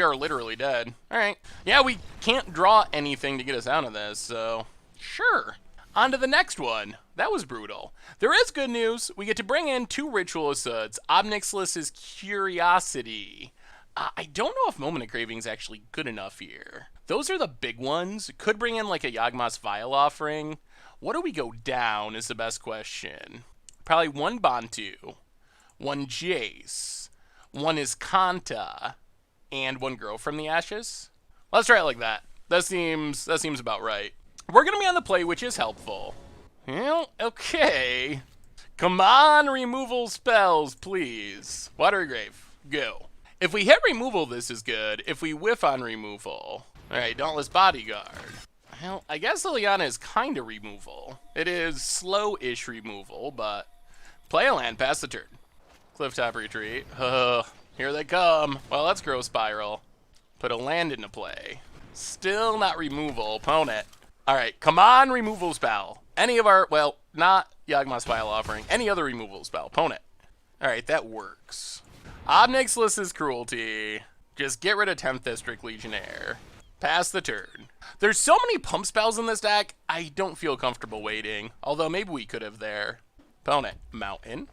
are literally dead. Alright. Yeah, we can't draw anything to get us out of this, so sure. On to the next one. That was brutal. There is good news. We get to bring in 2 Ritual Suds. Obnixilus's Curiosity. I don't know if Moment of Craving is actually good enough here. Those are the big ones. Could bring in like a Yawgmoth's Vile Offering. What do we go down is the best question. Probably 1 Bantu, 1 Jace, 1 is Kanta, and 1 Grow from the Ashes. Let's try it like that. That seems about right. We're gonna be on the play, which is helpful. Well, okay. Come on, removal spells, please. Watery Grave, go. If we hit removal, this is good. If we whiff on removal. Alright, Dauntless Bodyguard. Well, I guess Liliana is kind of removal. It is slow-ish removal, but play a land, pass the turn. Clifftop Retreat. Here they come. Well, let's Grow Spiral. Put a land into play. Still not removal. Opponent. Alright, come on, removal spell. Any of our, well, not Yawgmoth's Vile Offering. Any other removal spell. Opponent. Alright, that works. Obnixilus's Cruelty. Just get rid of 10th District Legionnaire. Pass the turn. There's so many pump spells in this deck, I don't feel comfortable waiting. Although maybe we could have there. Opponent. Mountain.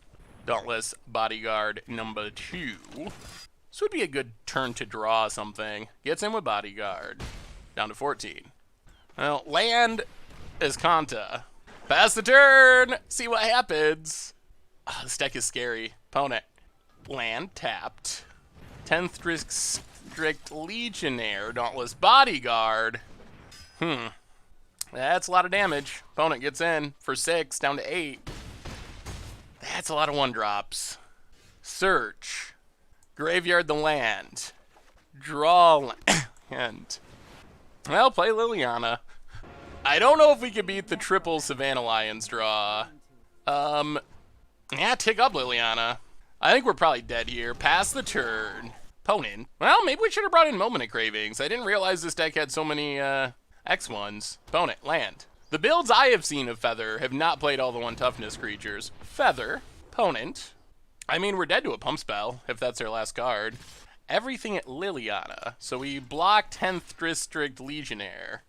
Dauntless Bodyguard number 2. This would be a good turn to draw something. Gets in with Bodyguard. Down to 14. Well, land is Kanta. Pass the turn. See what happens. Oh, this deck is scary. Opponent. Land tapped. 10th District Legionnaire. Dauntless Bodyguard. That's a lot of damage. Opponent gets in for 6, down to 8. That's a lot of 1-drops. Search. Graveyard the land. Draw land. Well, play Liliana. I don't know if we can beat the triple Savannah Lions draw. Yeah, tick up Liliana. I think we're probably dead here. Pass the turn. Opponent. Well, maybe we should have brought in Moment of Cravings. I didn't realize this deck had so many X1s. Opponent. Land. The builds I have seen of Feather have not played all the 1 toughness creatures. Feather. Opponent. I mean, we're dead to a pump spell, if that's their last card. Everything at Liliana. So we block 10th District Legionnaire.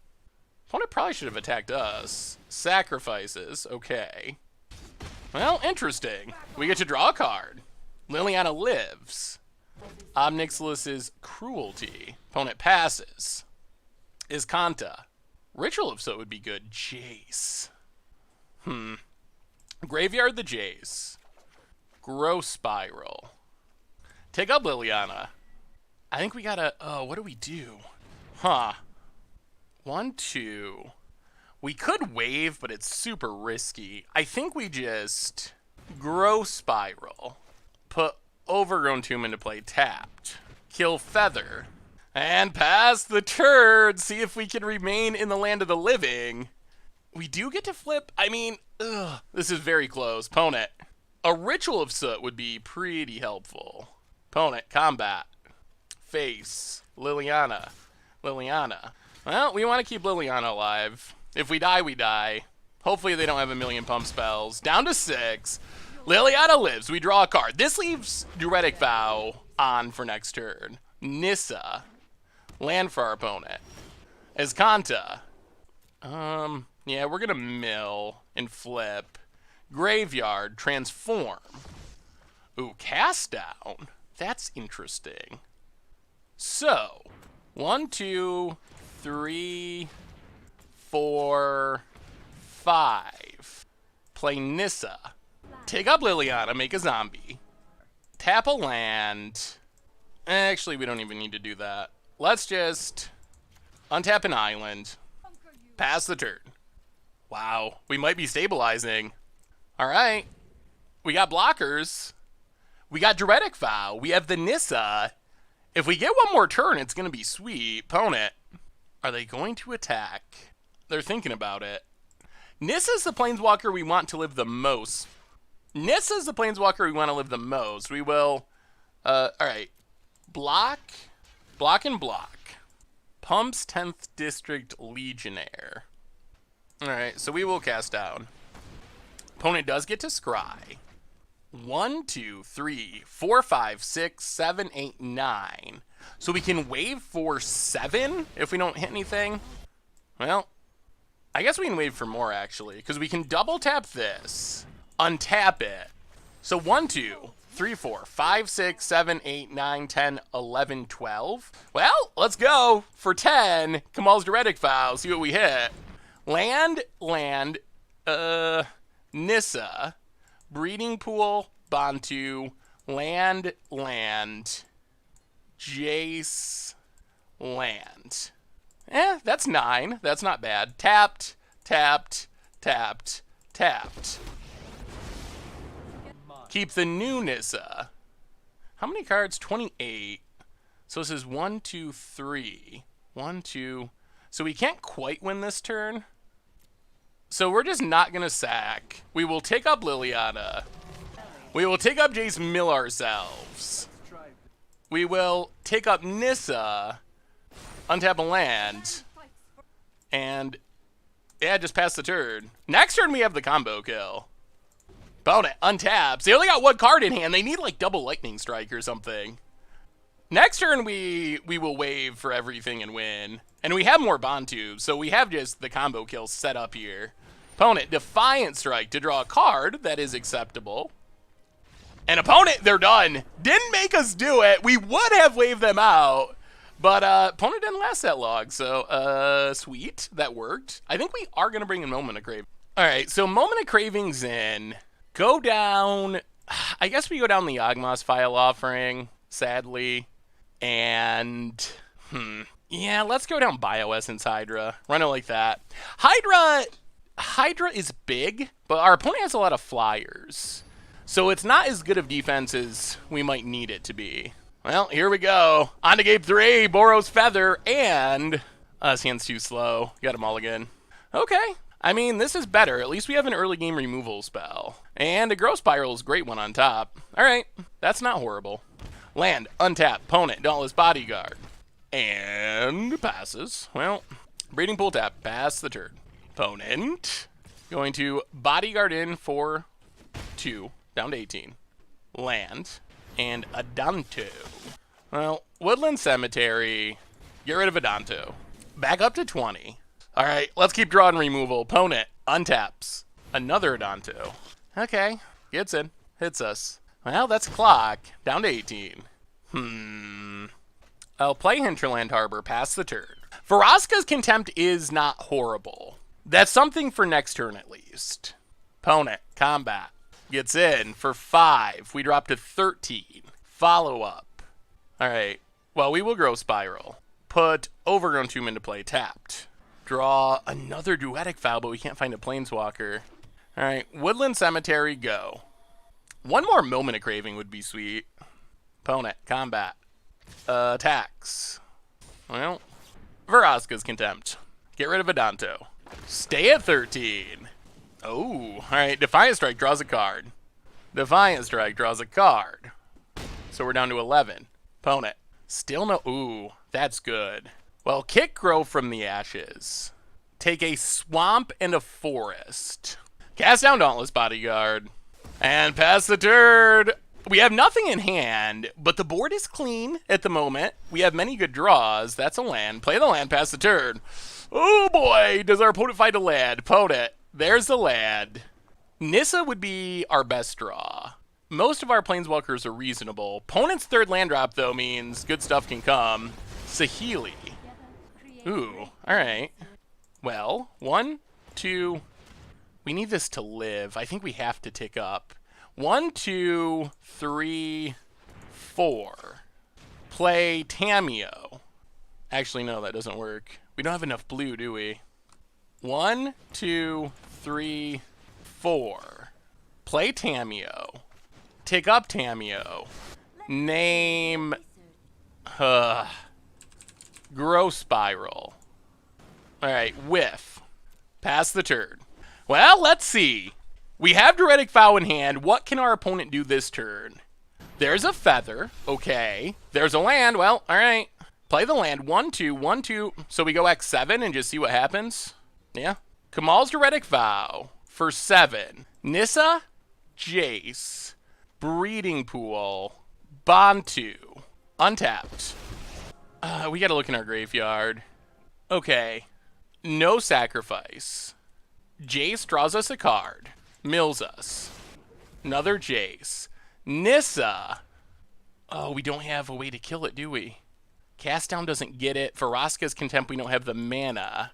Opponent probably should have attacked us. Sacrifices. Okay. Well, interesting. We get to draw a card. Liliana lives. Obnixilus's Cruelty. Opponent passes. Is Kanta. Ritual of So would be good. Jace. Graveyard the Jace. Grow Spiral. Take up Liliana. I think we gotta, what do we do? 1, 2. We could wave, but it's super risky. I think we just Grow Spiral. Put Overgrown Tomb into play tapped. Kill Feather. And pass the turn. See if we can remain in the land of the living. We do get to flip. I mean, this is very close. Opponent. A Ritual of Soot would be pretty helpful. Opponent. Combat. Face. Liliana. Liliana. Well, we want to keep Liliana alive. If we die, we die. Hopefully they don't have a million pump spells. Down to 6. Liliana lives. We draw a card. This leaves Druidic Vow on for next turn. Nissa. Land for our opponent. As Kanta. Yeah, we're going to mill and flip. Graveyard. Transform. Ooh, Cast Down. That's interesting. So, 1, 2, 3, 4, 5. Play Nissa. Take up Liliana, make a zombie. Tap a land. Actually, we don't even need to do that. Let's just untap an island. Pass the turn. Wow, we might be stabilizing. Alright. We got blockers. We got Druidic Vow. We have the Nissa. If we get one more turn, it's going to be sweet. Opponent. Are they going to attack? They're thinking about it. Nissa's the Planeswalker we want to live the most. Nissa's the Planeswalker we want to live the most. We will, alright. Block, block and block. Pumps 10th District Legionnaire. Alright, so we will cast down. Opponent does get to scry. 1, 2, 3, 4, 5, 6, 7, 8, 9. So we can wave for 7 if we don't hit anything. Well, I guess we can wave for more, actually, because we can double tap this, untap it. So 1, 2, 3, 4, 5, 6, 7, 8, 9, 10, 11, 12. Well, let's go for 10. Kamahl's Druidic Vow, see what we hit. Land, Nissa, Breeding Pool, Bantu, land, Jace, land. That's 9. That's not bad. Tapped. Keep the new Nissa. How many cards? 28. So this is 1, 2, 3. 1, 2. So we can't quite win this turn. So we're just not going to sack. We will take up Liliana. We will take up Jace Mill ourselves. We will take up Nissa, untap a land, and yeah, just pass the turn. Next turn we have the combo kill. Opponent untaps. They only got 1 card in hand. They need like double Lightning Strike or something. Next turn we will wave for everything and win. And we have more Bantu, so we have just the combo kill set up here. Opponent Defiant Strike to draw a card that is acceptable. And opponent, they're done. Didn't make us do it. We would have waved them out. But opponent didn't last that long. So, sweet. That worked. I think we are going to bring in Moment of Craving. All right, so Moment of Craving's in. Go down. I guess we go down the Yawgmoth's File Offering, sadly. And, yeah, let's go down Bioessence Hydra. Run it like that. Hydra is big, but our opponent has a lot of flyers. So it's not as good of defense as we might need it to be. Well, here we go. On to game 3, Boros Feather, and... his hand's too slow. Got a mulligan. Okay. I mean, this is better. At least we have an early game removal spell. And a Growth Spiral is a great one on top. Alright, that's not horrible. Land, untap, opponent, Dauntless Bodyguard. And passes. Well, Breeding Pool tap, pass the turn. Opponent going to Bodyguard in for 2. Down to 18. Land. And Adanto. Well, Woodland Cemetery. Get rid of Adanto. Back up to 20. Alright, let's keep drawing removal. Opponent. Untaps. Another Adanto. Okay. Gets in. Hits us. Well, that's clock. Down to 18. I'll play Hinterland Harbor. Pass the turn. Vraska's Contempt is not horrible. That's something for next turn at least. Opponent. Combat. Gets in for 5. We drop to 13. Follow up. Alright. Well, we will Growth Spiral. Put Overgrown Tomb into play. Tapped. Draw another Druidic Vow, but we can't find a Planeswalker. Alright. Woodland Cemetery, go. One more Moment of Craving would be sweet. Opponent. Combat. Attacks. Well, Vraska's Contempt. Get rid of Adanto. Stay at 13. Oh, alright. Defiant Strike draws a card. Defiant Strike draws a card. So we're down to 11. Opponent. Still no... Ooh, that's good. Well, kick Grow from the Ashes. Take a Swamp and a Forest. Cast down Dauntless Bodyguard. And pass the turn. We have nothing in hand, but the board is clean at the moment. We have many good draws. That's a land. Play the land, pass the turn. Oh boy, does our opponent find a land? Opponent. There's the land. Nissa would be our best draw. Most of our Planeswalkers are reasonable. Opponent's third land drop, though, means good stuff can come. Saheeli. Ooh, alright. Well, 1, 2... We need this to live. I think we have to tick up. 1, 2, 3, 4. Play Tamiyo. Actually, no, that doesn't work. We don't have enough blue, do we? 1, 2, 3, 4. Play Tamiyo. Tick up Tamiyo. Name... Growth Spiral. Alright, whiff. Pass the turn. Well, let's see. We have Druidic Vow in hand. What can our opponent do this turn? There's a feather. Okay. There's a land. Well, alright. Play the land. 1-2, 1-2. So we go X7 and just see what happens? Yeah. Kamahl's Druidic Vow for 7. Nissa, Jace, Breeding Pool, Bantu, untapped. We gotta look in our graveyard. Okay. No sacrifice. Jace draws us a card. Mills us. Another Jace. Nissa. Oh, we don't have a way to kill it, do we? Cast Down doesn't get it. Vraska's Contempt, we don't have the mana.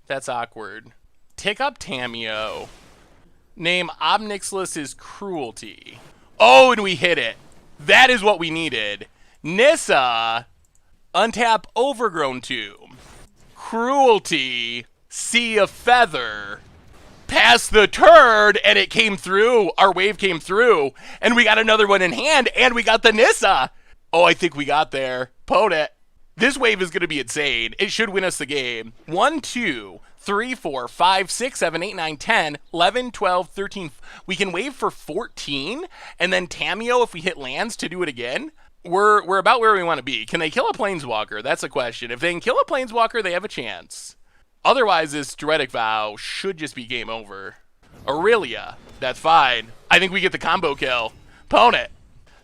That's awkward. Tick up Tamiyo. Name Obnixilus's Cruelty. Oh, and we hit it. That is what we needed. Nissa. Untap Overgrown Tomb. Cruelty. See a Feather. Pass the turn, and it came through. Our wave came through, and we got another one in hand, and we got the Nissa. Oh, I think we got there. Opponent. This wave is going to be insane. It should win us the game. 1, 2, 3, 4, 5, 6, 7, 8, 9, 10, 11, 12, 13. We can wave for 14, and then Tamiyo if we hit lands to do it again. We're about where we want to be. Can they kill a Planeswalker? That's the question. If they can kill a Planeswalker, they have a chance. Otherwise, this Druidic Vow should just be game over. Aurelia. That's fine. I think we get the combo kill. Opponent.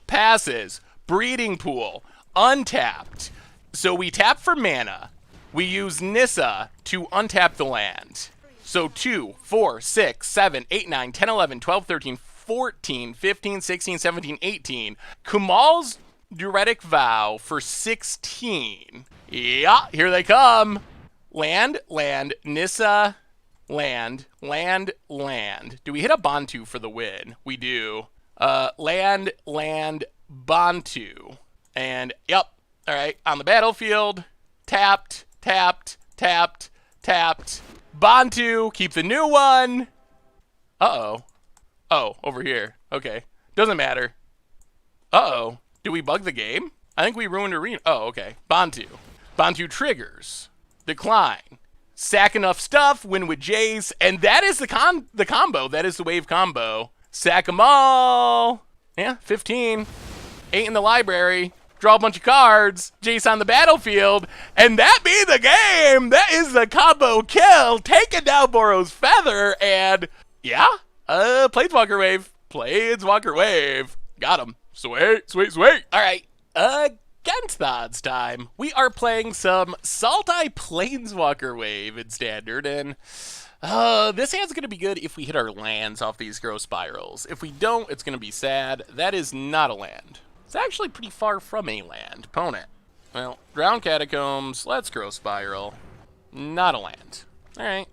Passes. Breeding Pool. Untapped. So we tap for mana. We use Nissa to untap the land. So 2, 4, 6, 7, 8, 9, 10, 11, 12, 13, 14, 15, 16, 17, 18. Kamahl's Druidic Vow for 16. Yeah, here they come. Land, land, Nissa, land, land, land. Do we hit a Bantu for the win? We do. Land, land, Bantu. And, yep. All right, on the battlefield. Tapped, tapped, tapped, tapped. Bantu, keep the new one. Uh-oh. Oh, over here. Okay. Doesn't matter. Uh-oh. Did we bug the game? I think we ruined Arena. Oh, okay. Bantu. Bantu triggers. Decline. Sack enough stuff, win with Jace, and that is the combo. That is the wave combo. Sack them all. Yeah, 15. 8 in the library. Draw a bunch of cards. Jace on the battlefield, and that be the game. That is the combo kill. Taking down Boros Feather, and yeah, Planeswalker wave. Planeswalker wave. Got him. Sweet, sweet, sweet. All right. Against the odds time, we are playing some Sultai Planeswalker Wave in Standard, and this hand's going to be good if we hit our lands off these Growth Spirals. If we don't, it's going to be sad. That is not a land. It's actually pretty far from a land. Opponent. Well, Drowned Catacombs, let's Growth Spiral. Not a land. Alright.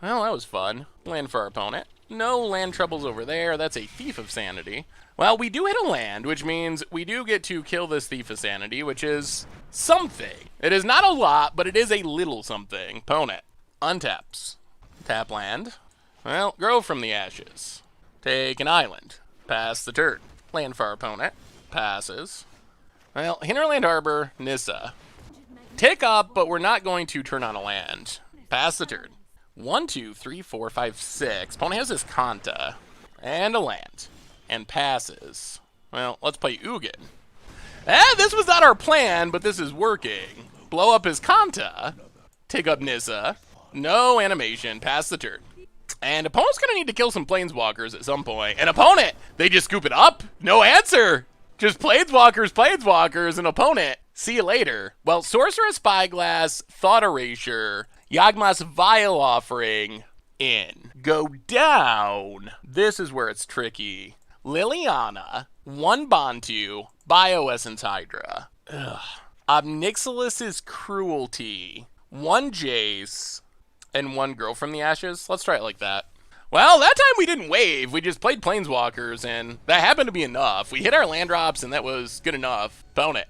Well, that was fun. Land for our opponent. No land troubles over there. That's a Thief of Sanity. Well, we do hit a land, which means we do get to kill this Thief of Sanity, which is something. It is not a lot, but it is a little something. Opponent. Untaps. Tap land. Well, grow from the ashes. Take an island. Pass the turn. Land for our opponent. Passes. Well, Hinterland Harbor, Nissa. Tick up, but we're not going to turn on a land. Pass the turn. 1, 2, 3, 4, 5, 6. Opponent has his Kanta. And a land. And passes. Well, let's play Ugin. This was not our plan, but this is working. Blow up his Kanta. Take up Nissa. No animation. Pass the turn. And opponent's going to need to kill some Planeswalkers at some point. And opponent, they just scoop it up. No answer. Just Planeswalkers, Planeswalkers, and opponent. See you later. Well, Sorceress Spyglass, Thought Erasure, Yawgmoth's Vile Offering, in. Go down. This is where it's tricky. Liliana, 1 Bantu, Bioessence Hydra. Obnixilus's Cruelty, 1 Jace, and 1 Grow from the Ashes. Let's try it like that. Well, that time we didn't wave. We just played Planeswalkers, and that happened to be enough. We hit our land drops, and that was good enough. Opponent.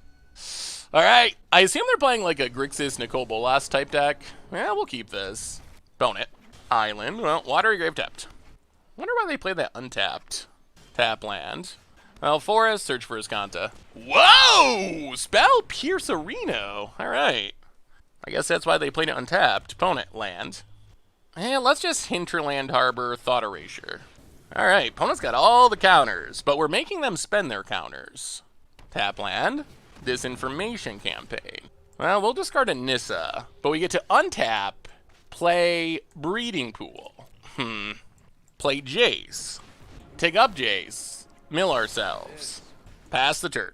All right. I assume they're playing like a Grixis Nicol Bolas type deck. Yeah, we'll keep this. Opponent. Island. Well, Watery Grave tapped. Wonder why they played that untapped. Tap land. Well, Forest, search for Escanta. Whoa! Spell Piercerino. All right. I guess that's why they played it untapped. Opponent, land. And let's just Hinterland Harbor, Thought Erasure. All right, opponent's got all the counters, but we're making them spend their counters. Tap land, Disinformation Campaign. Well, we'll discard a Nissa, but we get to untap, play Breeding Pool. Play Jace. Take up Jace. Mill ourselves. Pass the turn.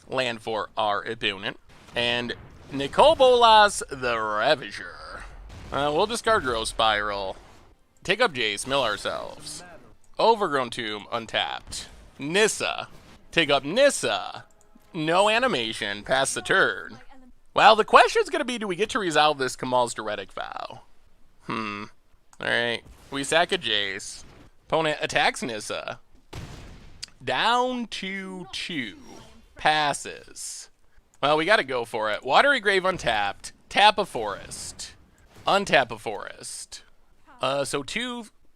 Land for our opponent. And Nicobolas the Ravager. We'll discard Growth Spiral. Take up Jace. Mill ourselves. Overgrown Tomb. Untapped. Nissa. Take up Nissa. No animation. Pass the turn. Well, the question's going to be, do we get to resolve this Kamahl's Druidic Vow? Alright. We sack a Jace. Opponent attacks Nissa. Down to 2. Passes. Well, we got to go for it. Watery Grave untapped. Tap a forest. Untap a forest. So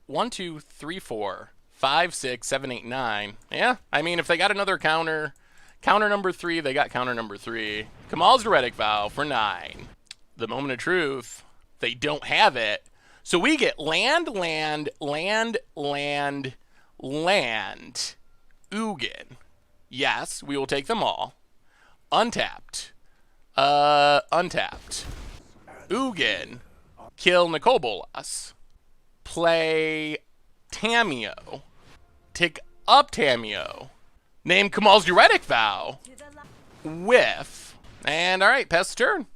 1, 2, 3, 4, 5, 6, 7, 8, 9. Yeah, I mean, if they got another counter number 3, they got counter number 3. Kamahl's Druidic Vow for 9. The Moment of Truth. They don't have it. So we get land, land, land, land, land. Ugin. Yes, we will take them all. Untapped. Untapped. Ugin. Kill Nicobolas. Play Tamiyo. Take up Tamiyo. Name Kamahl's Druidic Vow. Whiff. And alright, pass the turn.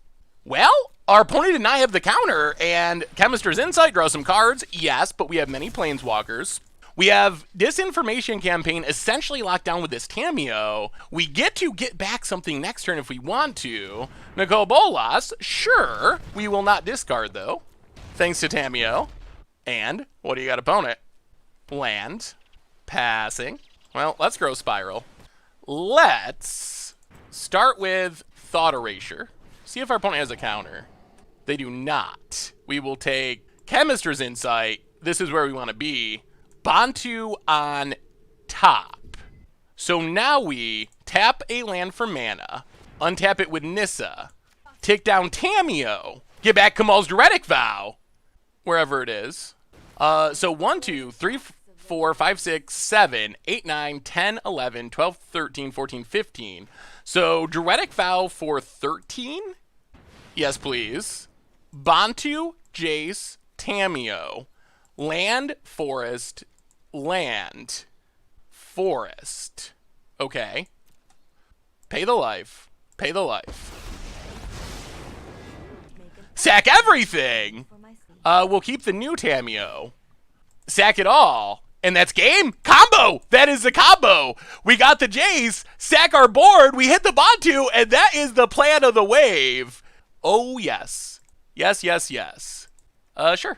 Well, our opponent did not have the counter, and Chemist's Insight draws some cards. Yes, but we have many Planeswalkers. We have Disinformation Campaign essentially locked down with this Tamiyo. We get to get back something next turn if we want to. Nicobolas, sure. We will not discard, though. Thanks to Tamiyo. And, what do you got, opponent? Land. Passing. Well, let's Growth Spiral. Let's start with Thought Erasure. See if our opponent has a counter. They do not. We will take Chemist's Insight. This is where we want to be. Bantu on top. So now we tap a land for mana, untap it with Nissa, take down Tamiyo, get back Kamahl's Druidic Vow, wherever it is. So 1, 2, 3, 4, 5, 6, 7, 8, 9, 10, 11, 12, 13, 14, 15. So Druidic Vow for 13? Yes, please. Bantu, Jace, Tamiyo. Land, forest, land, forest. Okay. Pay the life. Pay the life. Sack everything! We'll keep the new Tamiyo. Sack it all. And that's game? Combo! That is the combo! We got the Jace, sack our board, we hit the Bantu, and that is the plan of the wave. Oh, yes. Yes, yes, yes. Sure.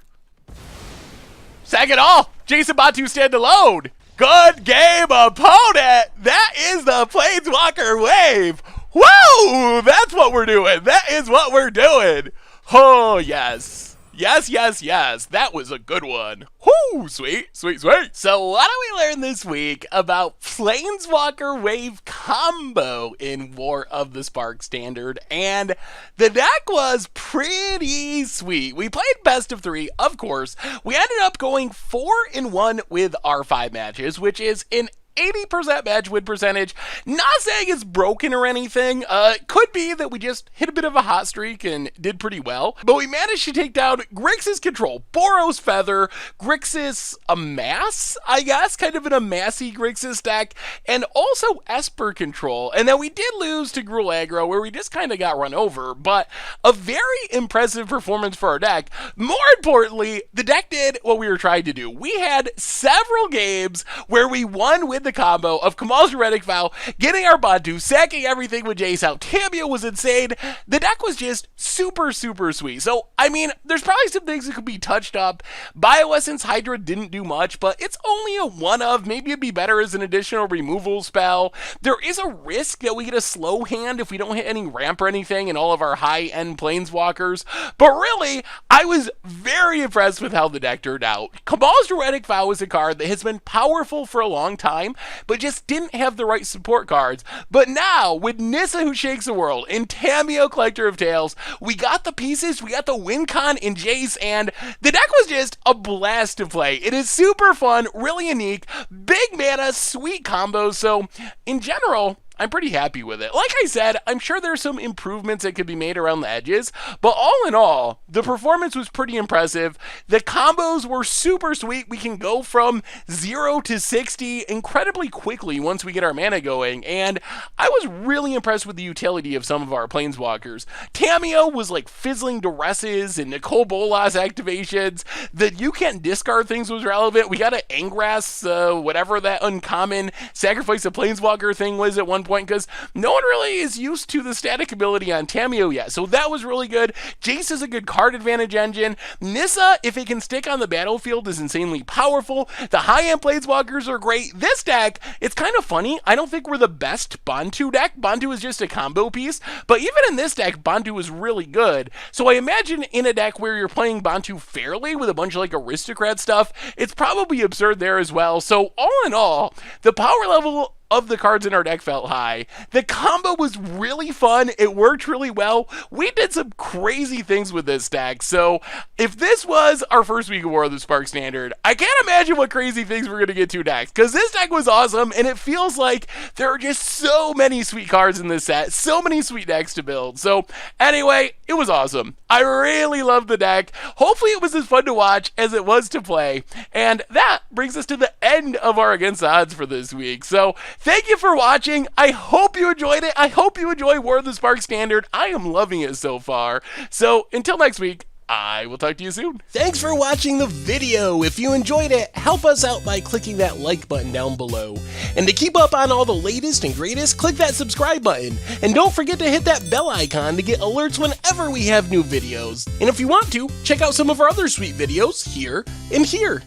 Sack it all! Jason Bantu stand alone! Good game, opponent! That is the Planeswalker wave! Woo! That's what we're doing! That is what we're doing! Oh, yes. Yes, yes, yes. That was a good one. Whoo! Sweet, sweet, sweet. So what do we learn this week about Planeswalker Wave combo in War of the Spark Standard? And the deck was pretty sweet. We played best of 3, of course. We ended up going 4-1 with our 5 matches, which is an 80% match win percentage. Not saying it's broken or anything. Could be that we just hit a bit of a hot streak and did pretty well. But we managed to take down Grixis Control, Boros Feather, Grixis Amass, I guess, kind of an Amassy Grixis deck, and also Esper Control. And then we did lose to Gruul Aggro, where we just kind of got run over, but a very impressive performance for our deck. More importantly, the deck did what we were trying to do. We had several games where we won with the combo of Kamahl's Druidic Vow, getting our Bantu, sacking everything with Jace out. Tamiyo was insane. The deck was just super, super sweet. So, I mean, there's probably some things that could be touched up. Bioessence Hydra didn't do much, but it's only a one of. Maybe it'd be better as an additional removal spell. There is a risk that we get a slow hand if we don't hit any ramp or anything in all of our high-end Planeswalkers. But really, I was very impressed with how the deck turned out. Kamahl's Druidic Vow is a card that has been powerful for a long time, game, but just didn't have the right support cards. But now, with Nissa Who Shakes the World and Tamiyo Collector of Tales, we got the pieces, we got the win con in Jace, and the deck was just a blast to play. It is super fun, really unique, big mana, sweet combos, so in general, I'm pretty happy with it. Like I said, I'm sure there's some improvements that could be made around the edges, but all in all, the performance was pretty impressive. The combos were super sweet. We can go from 0 to 60 incredibly quickly once we get our mana going, and I was really impressed with the utility of some of our Planeswalkers. Tamiyo was like fizzling Duresses and Nicole Bolas activations. The you can't discard things was relevant. We got an Angras, whatever that uncommon sacrifice a Planeswalker thing was at one point, because no one really is used to the static ability on Tamiyo yet. So that was really good. Jace is a good card advantage engine. Nissa, if it can stick on the battlefield, is insanely powerful. The high-end Planeswalkers are great. This deck, it's kind of funny. I don't think we're the best Bantu deck. Bantu is just a combo piece. But even in this deck, Bantu is really good. So I imagine in a deck where you're playing Bantu fairly with a bunch of like aristocrat stuff, it's probably absurd there as well. So all in all, the power level of the cards in our deck felt high. The combo was really fun. It worked really well. We did some crazy things with this deck. So if this was our first week of War of the Spark Standard, I can't imagine what crazy things we're going to get to next, because this deck was awesome, and it feels like there are just so many sweet cards in this set, so many sweet decks to build. So anyway, it was awesome. I really loved the deck. Hopefully it was as fun to watch as it was to play. And that brings us to the end of our Against the Odds for this week. So thank you for watching. I hope you enjoyed it. I hope you enjoy War of the Spark Standard. I am loving it so far. So until next week, I will talk to you soon. Thanks for watching the video. If you enjoyed it, help us out by clicking that like button down below. And to keep up on all the latest and greatest, click that subscribe button. And don't forget to hit that bell icon to get alerts whenever we have new videos. And if you want to, check out some of our other sweet videos here and here.